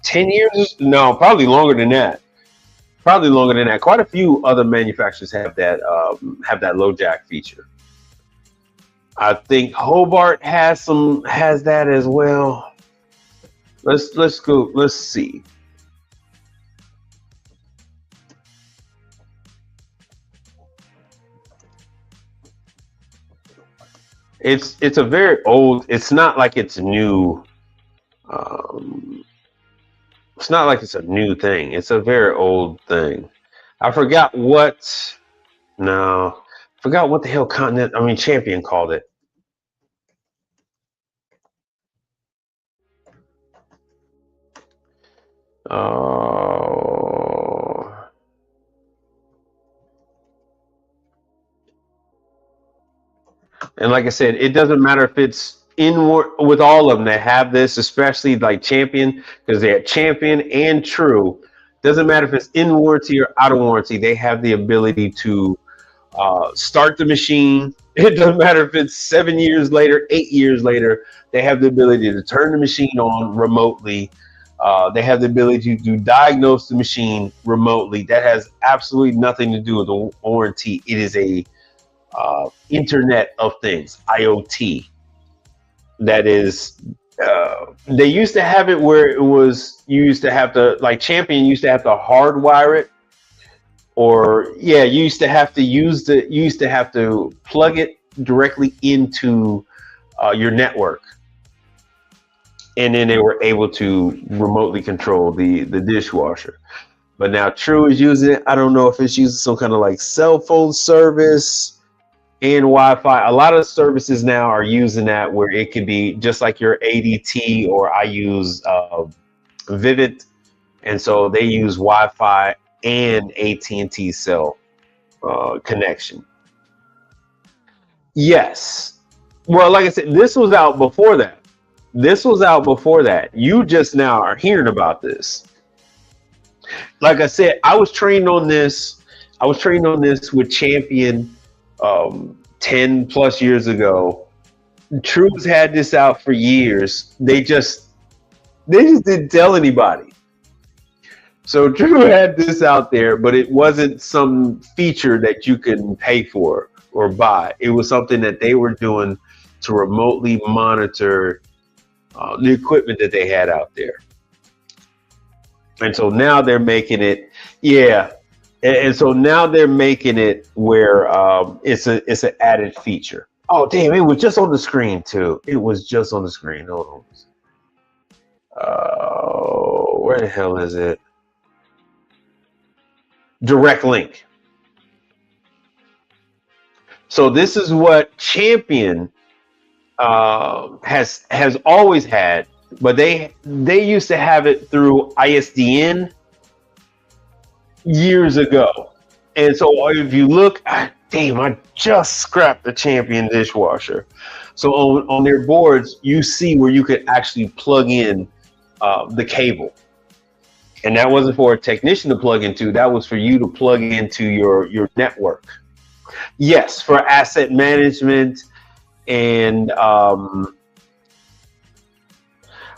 10 years. No, probably longer than that. Quite a few other manufacturers have that LoJack feature. I think Hobart has that as well. Let's go. Let's see. It's a very old. It's not like it's new. It's not like it's a new thing. It's a very old thing. I forgot what the hell Champion called it. And like I said, it doesn't matter if it's with all of them that have this, especially like Champion, because they have Champion and True. Doesn't matter if it's in warranty or out of warranty, they have the ability to start the machine. It doesn't matter if it's 7 years later, 8 years later, they have the ability to turn the machine on remotely. They have the ability to diagnose the machine remotely. That has absolutely nothing to do with the warranty. It is a Internet of Things, IoT. That is, they used to have it where you used to have to, like Champion used to have to hardwire it, or you used to have to plug it directly into your network, and then they were able to remotely control the dishwasher. But now True is using it. I don't know if it's using some kind of like cell phone service and Wi-Fi. A lot of services now are using that, where it could be just like your ADT, or I use Vivid, and so they use Wi-Fi and AT&T cell connection. Yes. Well, like I said, this was out before that. You just now are hearing about this. Like I said, I was trained on this with Champion 10 plus years ago. True's had this out for years. They just didn't tell anybody. So True had this out there, but it wasn't some feature that you can pay for or buy. It was something that they were doing to remotely monitor the equipment that they had out there. And so now they're making it, yeah. And so now they're making it where it's an added feature. Oh, damn, it was just on the screen too. It was just on the screen. Hold on. Where the hell is it? Direct link. So this is what Champion has always had, but they used to have it through ISDN years ago. And so if you look, damn, I just scrapped the Champion dishwasher. So on their boards, you see where you could actually plug in the cable. And that wasn't for a technician to plug into, that was for you to plug into your network. Yes, for asset management. And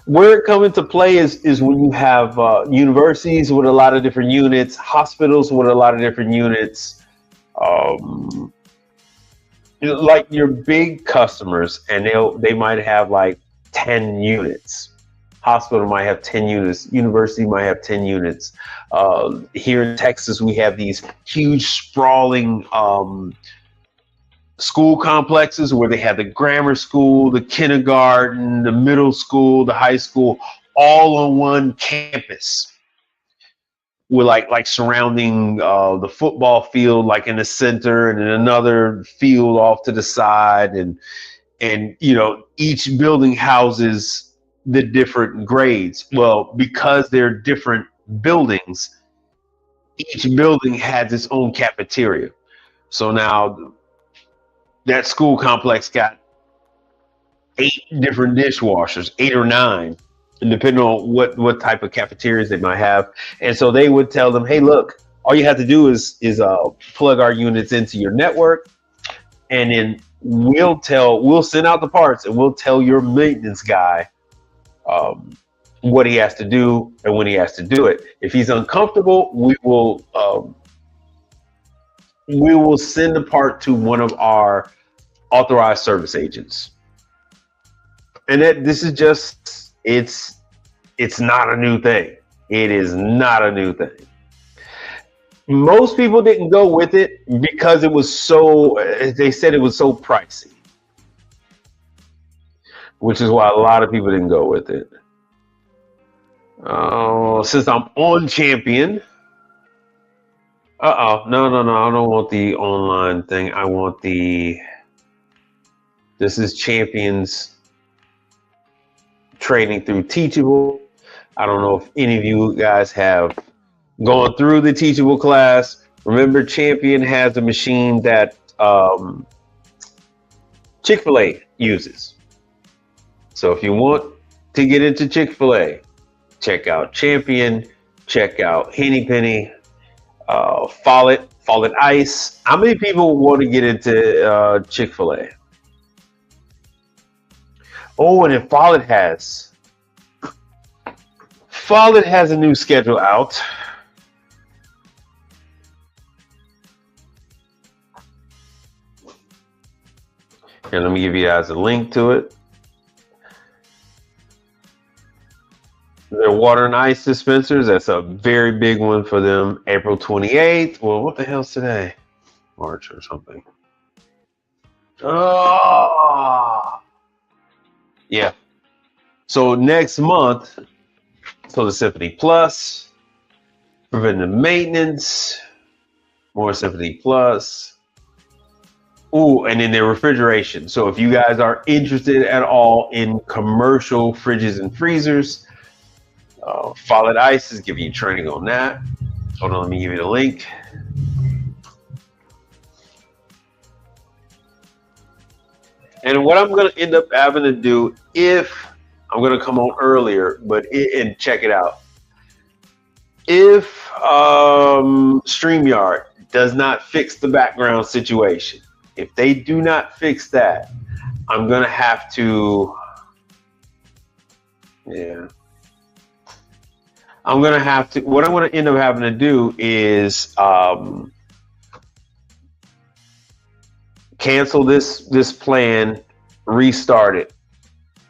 where it comes into play is when you have universities with a lot of different units, hospitals with a lot of different units, like your big customers, and they might have like 10 units. Hospital might have 10 units. University might have 10 units. Here in Texas, we have these huge sprawling school complexes where they have the grammar school, the kindergarten, the middle school, the high school, all on one campus. With like surrounding the football field, like in the center, and then another field off to the side, and you know, each building houses the different grades. Well, because they're different buildings, each building has its own cafeteria. So now that school complex got 8 different dishwashers, 8 or 9, and depending on what type of cafeterias they might have. And so they would tell them, hey, look, all you have to do is plug our units into your network, and then we'll send out the parts, and we'll tell your maintenance guy what he has to do and when he has to do it. If he's uncomfortable, we will send the part to one of our authorized service agents. And this is just, it's not a new thing. It is not a new thing. Most people didn't go with it because it was they said it was so pricey, which is why a lot of people didn't go with it. Since I'm on Champion, no, I don't want the online thing. I want this is Champion's training through Teachable. I don't know if any of you guys have gone through the Teachable class. Remember, Champion has a machine that Chick-fil-A uses. So if you want to get into Chick-fil-A, check out Champion, check out Henny Penny, Follett Ice. How many people want to get into Chick-fil-A? Oh, and then Follett has a new schedule out. And let me give you guys a link to it. Their water and ice dispensers, that's a very big one for them. April 28th. Well, what the hell's today? March or something. Oh! Yeah. So next month, so the Symphony Plus, preventive maintenance, more Symphony Plus. Ooh, and then their refrigeration. So if you guys are interested at all in commercial fridges and freezers, Follett Ice is giving you training on that. Hold on, let me give you the link. And what I'm going to end up having to do, if I'm going to come on earlier, and check it out. If StreamYard does not fix the background situation, if they do not fix that, I'm going to have to, I'm gonna have to. What I'm gonna end up having to do is cancel this plan, restart it.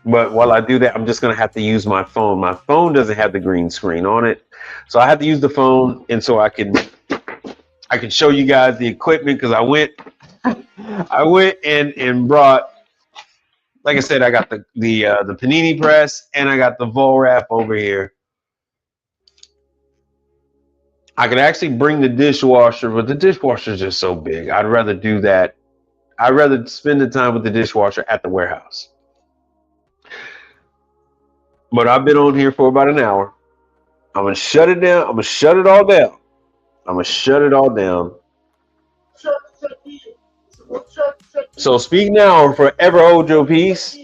But while I do that, I'm just gonna have to use my phone. My phone doesn't have the green screen on it, so I have to use the phone, and so I can show you guys the equipment because I went and brought. Like I said, I got the panini press and I got the vol wrap over here. I could actually bring the dishwasher, but the dishwasher is just so big. I'd rather do that. I'd rather spend the time with the dishwasher at the warehouse. But I've been on here for about an hour. I'm gonna shut it down. I'm gonna shut it all down. I'm gonna shut it all down. So speak now or forever hold your peace,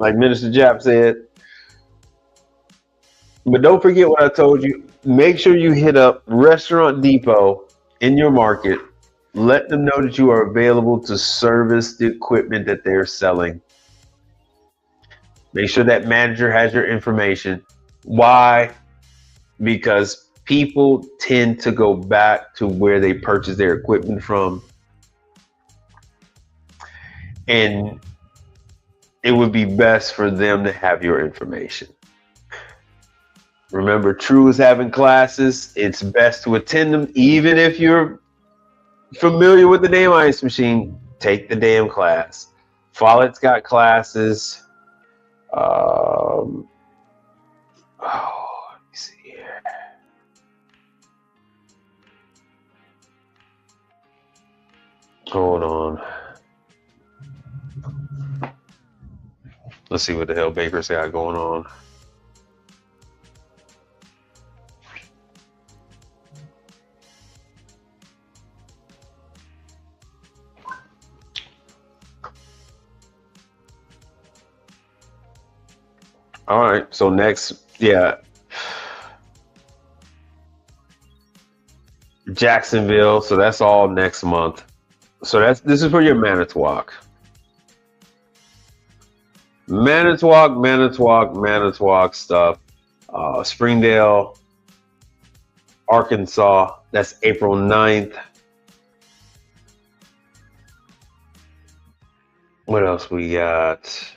like Minister Jap said. But don't forget what I told you. Make sure you hit up Restaurant Depot in your market. Let them know that you are available to service the equipment that they're selling. Make sure that manager has your information. Why? Because people tend to go back to where they purchase their equipment from. And it would be best for them to have your information. Remember, True is having classes. It's best to attend them. Even if you're familiar with the name Ice Machine, take the damn class. Follett's got classes. Let me see here. Hold on. Let's see what the hell Baker's got going on. All right, so next, Jacksonville. So that's all next month. So this is for your Manitowoc. Manitowoc stuff. Springdale, Arkansas. That's April 9th. What else we got?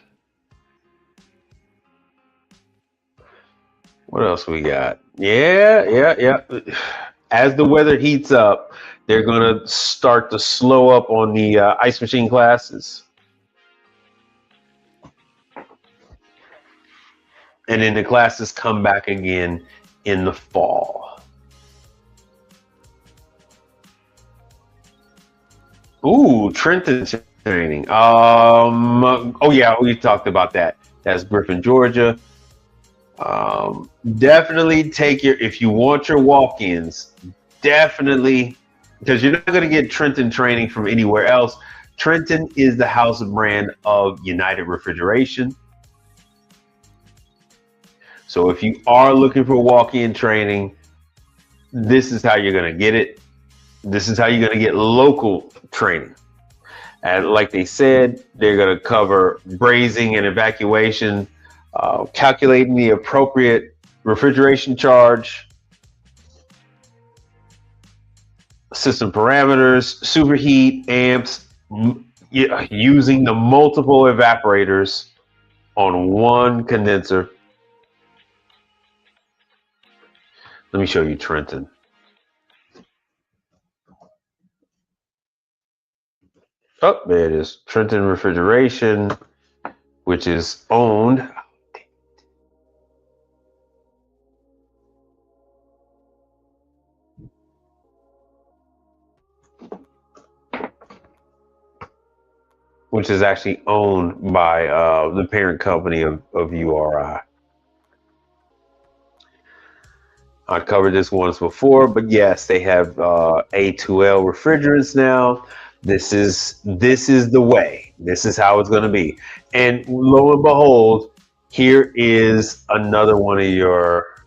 What else we got? Yeah. As the weather heats up, they're going to start to slow up on the Ice Machine classes. And then the classes come back again in the fall. Ooh, Trenton training. Oh yeah, we talked about that. That's Griffin, Georgia. Definitely take if you want your walk-ins, definitely, because you're not going to get Trenton training from anywhere else. Trenton is the house brand of United Refrigeration. So if you are looking for walk-in training, this is how you're going to get it. This is how you're going to get local training. And like they said, they're going to cover brazing and evacuation, calculating the appropriate refrigeration charge, system parameters, superheat, amps, using the multiple evaporators on one condenser. Let me show you Trenton. Oh, there it is. Trenton Refrigeration, which is owned. Which is actually owned by the parent company of URI. I covered this once before, but yes, they have A2L refrigerants now. This is the way. This is how it's going to be. And lo and behold, here is another one of your.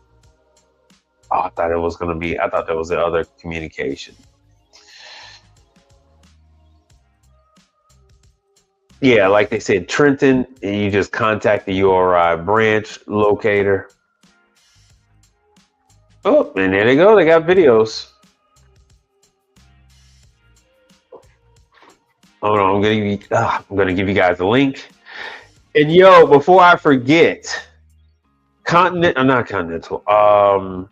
Oh, I thought it was going to be. I thought that was the other communication. Yeah, like they said, Trenton. You just contact the URI branch locator. Oh, and there they go. They got videos. Hold on, I'm gonna give you guys a link. And yo, before I forget, not Continental. Oh,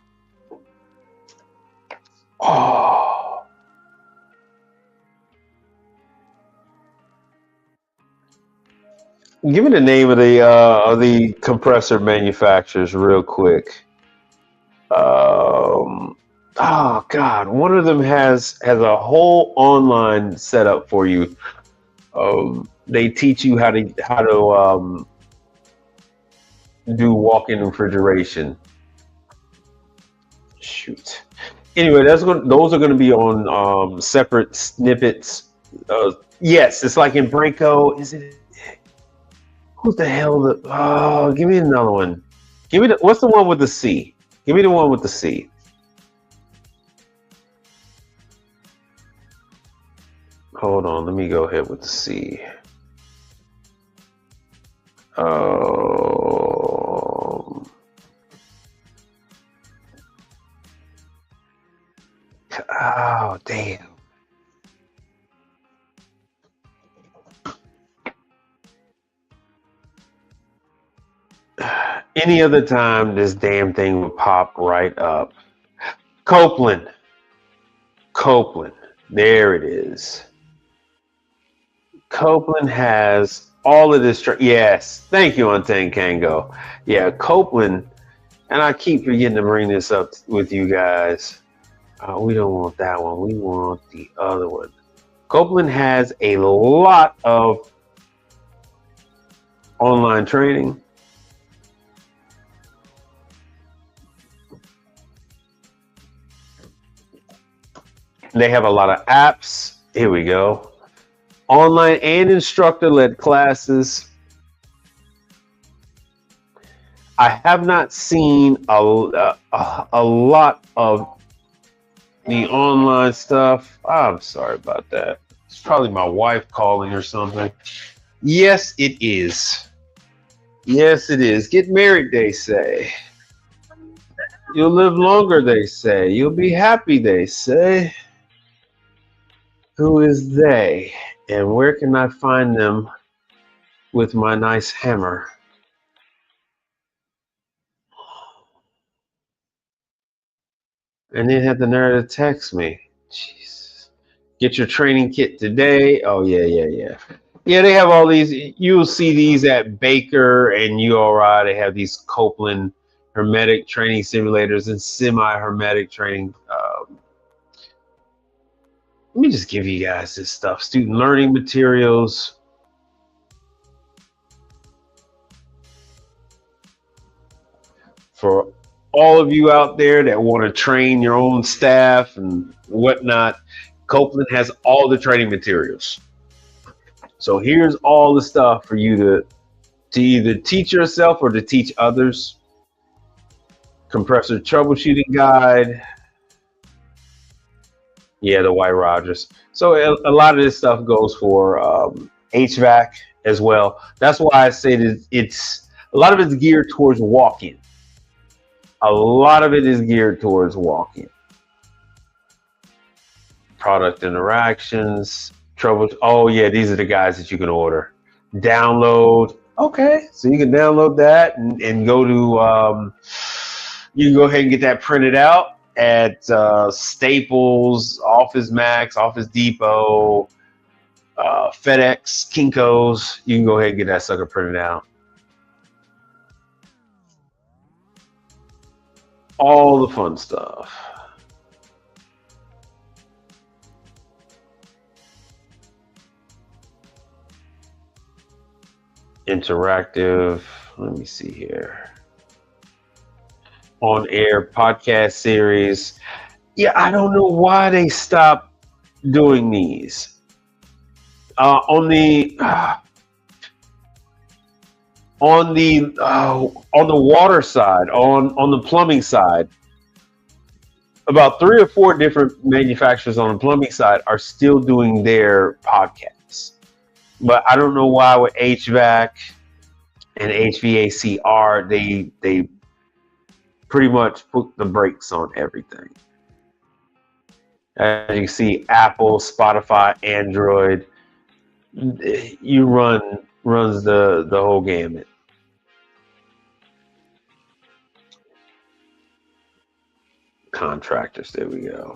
give me the name of the compressor manufacturers real quick. Oh God, one of them has a whole online setup for you. They teach you how to do walk-in refrigeration. Shoot. Anyway, those are going to be on separate snippets. Yes, it's like in Branco. Is it? Who the hell? Oh, give me another one. What's the one with the C? Give me the one with the C. Hold on, let me go ahead with the C. Oh, damn. Any other time, this damn thing would pop right up. Copeland. There it is. Copeland has all of this. Yes. Thank you, Untamed Kango. Yeah, Copeland. And I keep forgetting to bring this up with you guys. We don't want that one. We want the other one. Copeland has a lot of online training. They have a lot of apps. Here we go. Online and instructor-led classes. I have not seen a lot of the online stuff. I'm sorry about that. It's probably my wife calling or something. Yes, it is. Yes, it is. Get married, they say. You'll live longer, they say. You'll be happy, they say. Who is they? And where can I find them with my nice hammer? And then had the nerve to text me. Jeez. Get your training kit today. Oh, yeah. Yeah, they have all these. You'll see these at Baker and URI. They have these Copeland hermetic training simulators and semi-hermetic training. Let me just give you guys this stuff. Student learning materials. For all of you out there that want to train your own staff and whatnot, Copeland has all the training materials. So here's all the stuff for you to either teach yourself or to teach others. Compressor troubleshooting guide. Yeah, the White Rogers. So a lot of this stuff goes for HVAC as well. That's why I say that it's a lot of it's geared towards walk-in. A lot of it is geared towards walk-in. Product interactions, trouble. Oh yeah, these are the guys that you can order. Download. Okay, so you can download that and go to. You can go ahead and get that printed out at Staples, Office Max, Office Depot, FedEx, Kinko's. You can go ahead and get that sucker printed out. All the fun stuff. Interactive. Let me see here. On air podcast series. Yeah, I don't know why they stopped doing these. On the water side, on the plumbing side, about 3 or 4 different manufacturers on the plumbing side are still doing their podcasts. But I don't know why with HVAC and HVACR pretty much put the brakes on everything. As you can see, Apple, Spotify, Android, you runs the whole gamut. Contractors, there we go.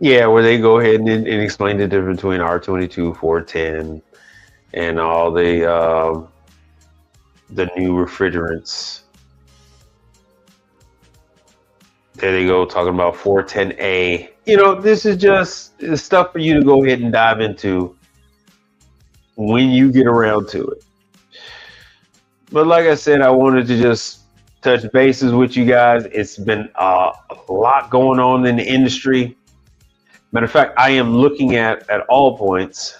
Yeah, where they go ahead and explain the difference between R22, 410, and all the new refrigerants. There they go, talking about 410A. You know, this is just stuff for you to go ahead and dive into when you get around to it. But like I said, I wanted to just touch bases with you guys. It's been a lot going on in the industry. Matter of fact, I am looking at All Points.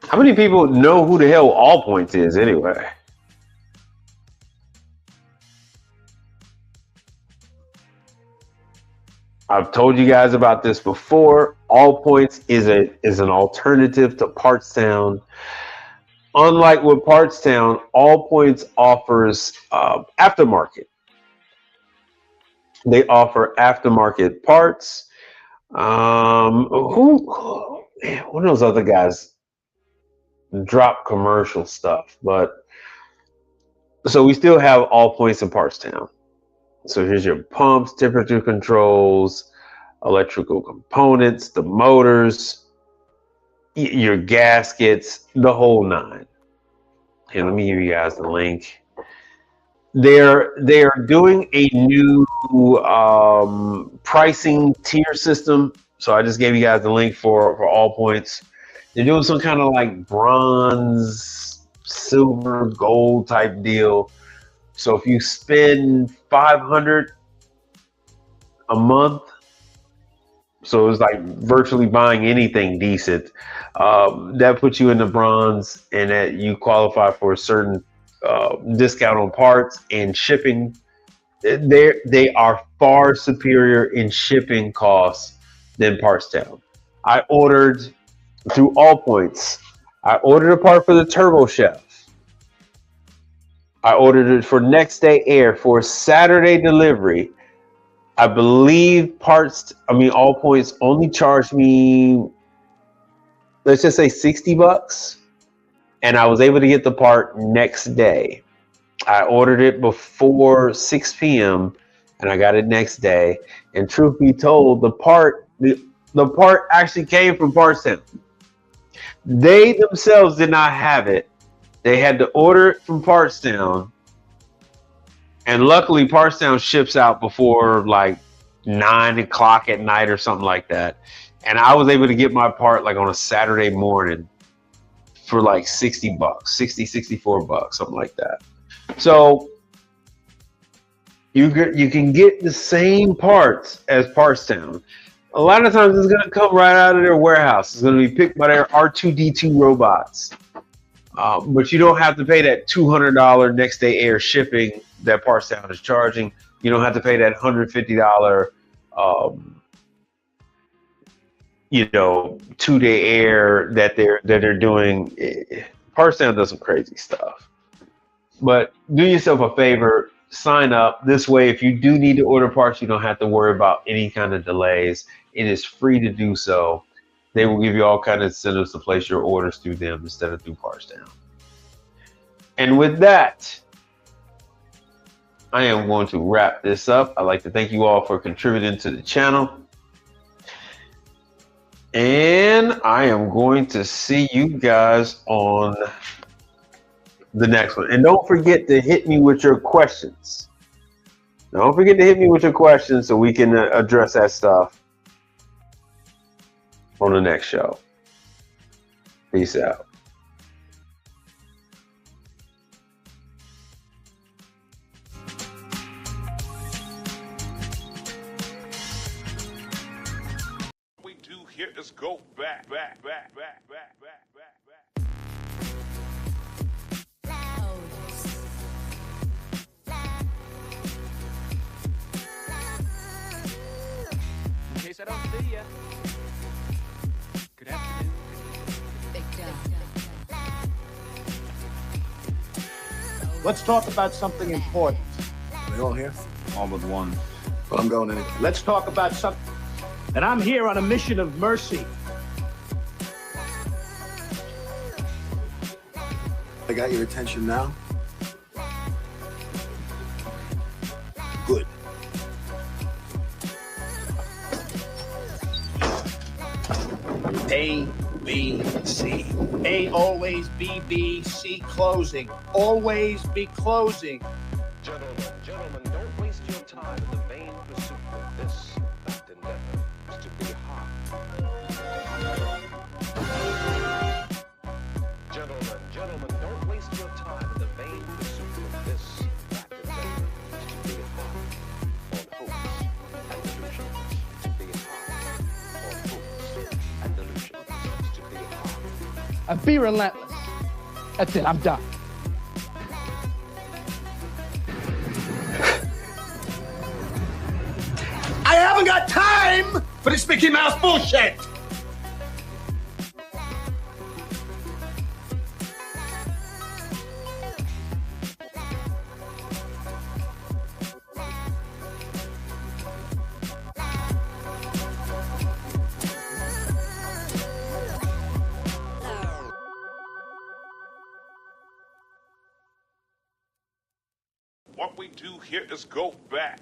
How many people know who the hell All Points is anyway? I've told you guys about this before. All Points is an alternative to Partstown. Unlike with Partstown, All Points offers aftermarket. They offer aftermarket parts. One of those other guys drop commercial stuff, but so we still have All Points in Partstown. So here's your pumps, temperature controls, electrical components, the motors, your gaskets, the whole nine. Here, let me give you guys the link. They are doing a new pricing tier system. So I just gave you guys the link for All Points. They're doing some kind of like bronze, silver, gold type deal. So if you spend $500 a month, so it's like virtually buying anything decent, that puts you in the bronze, and that you qualify for a certain discount on parts and shipping. They are far superior in shipping costs than Partstown. I ordered through All Points. I ordered a part for the Turbo Chef. I ordered it for next day air for Saturday delivery. I believe All Points only charged me, let's just say $60. And I was able to get the part next day. I ordered it before 6 p.m. and I got it next day. And truth be told, the part actually came from Partstown. They themselves did not have it. They had to order it from Partstown. And luckily, Partstown ships out before like 9 o'clock at night or something like that. And I was able to get my part like on a Saturday morning for like $60, $64, something like that. So you can get the same parts as Partstown. A lot of times it's going to come right out of their warehouse. It's going to be picked by their R2D2 robots. But you don't have to pay that $200 next day air shipping that Partstown is charging. You don't have to pay that $150 2-day air that they're doing. Partstown does some crazy stuff. But do yourself a favor, sign up. This way, if you do need to order parts, you don't have to worry about any kind of delays. It is free to do so. They will give you all kinds of incentives to place your orders through them instead of through Partstown. And with that, I am going to wrap this up. I'd like to thank you all for contributing to the channel. And I am going to see you guys on the next one. And don't forget to hit me with your questions. Don't forget to hit me with your questions so we can address that stuff on the next show. Peace out. We do here is go back. In case I don't see ya. Good afternoon. Big Let's talk about something important. Are we all here? All but one. Well, I'm going in. Let's talk about something. And I'm here on a mission of mercy. I got your attention now? Good. A, B, C. A, always B, B, C, closing. Always be closing. Gentlemen, don't waste your time in the vain pursuit of this, that endeavor is to be hot. Gentlemen, don't waste your time in the vain pursuit of this, that endeavor is to be hot on hopes and delusions. To be hot on hopes and delusions. To be hot. Be relentless. That's it, I'm done. I haven't got time for this Mickey Mouse bullshit! What we do here is go back.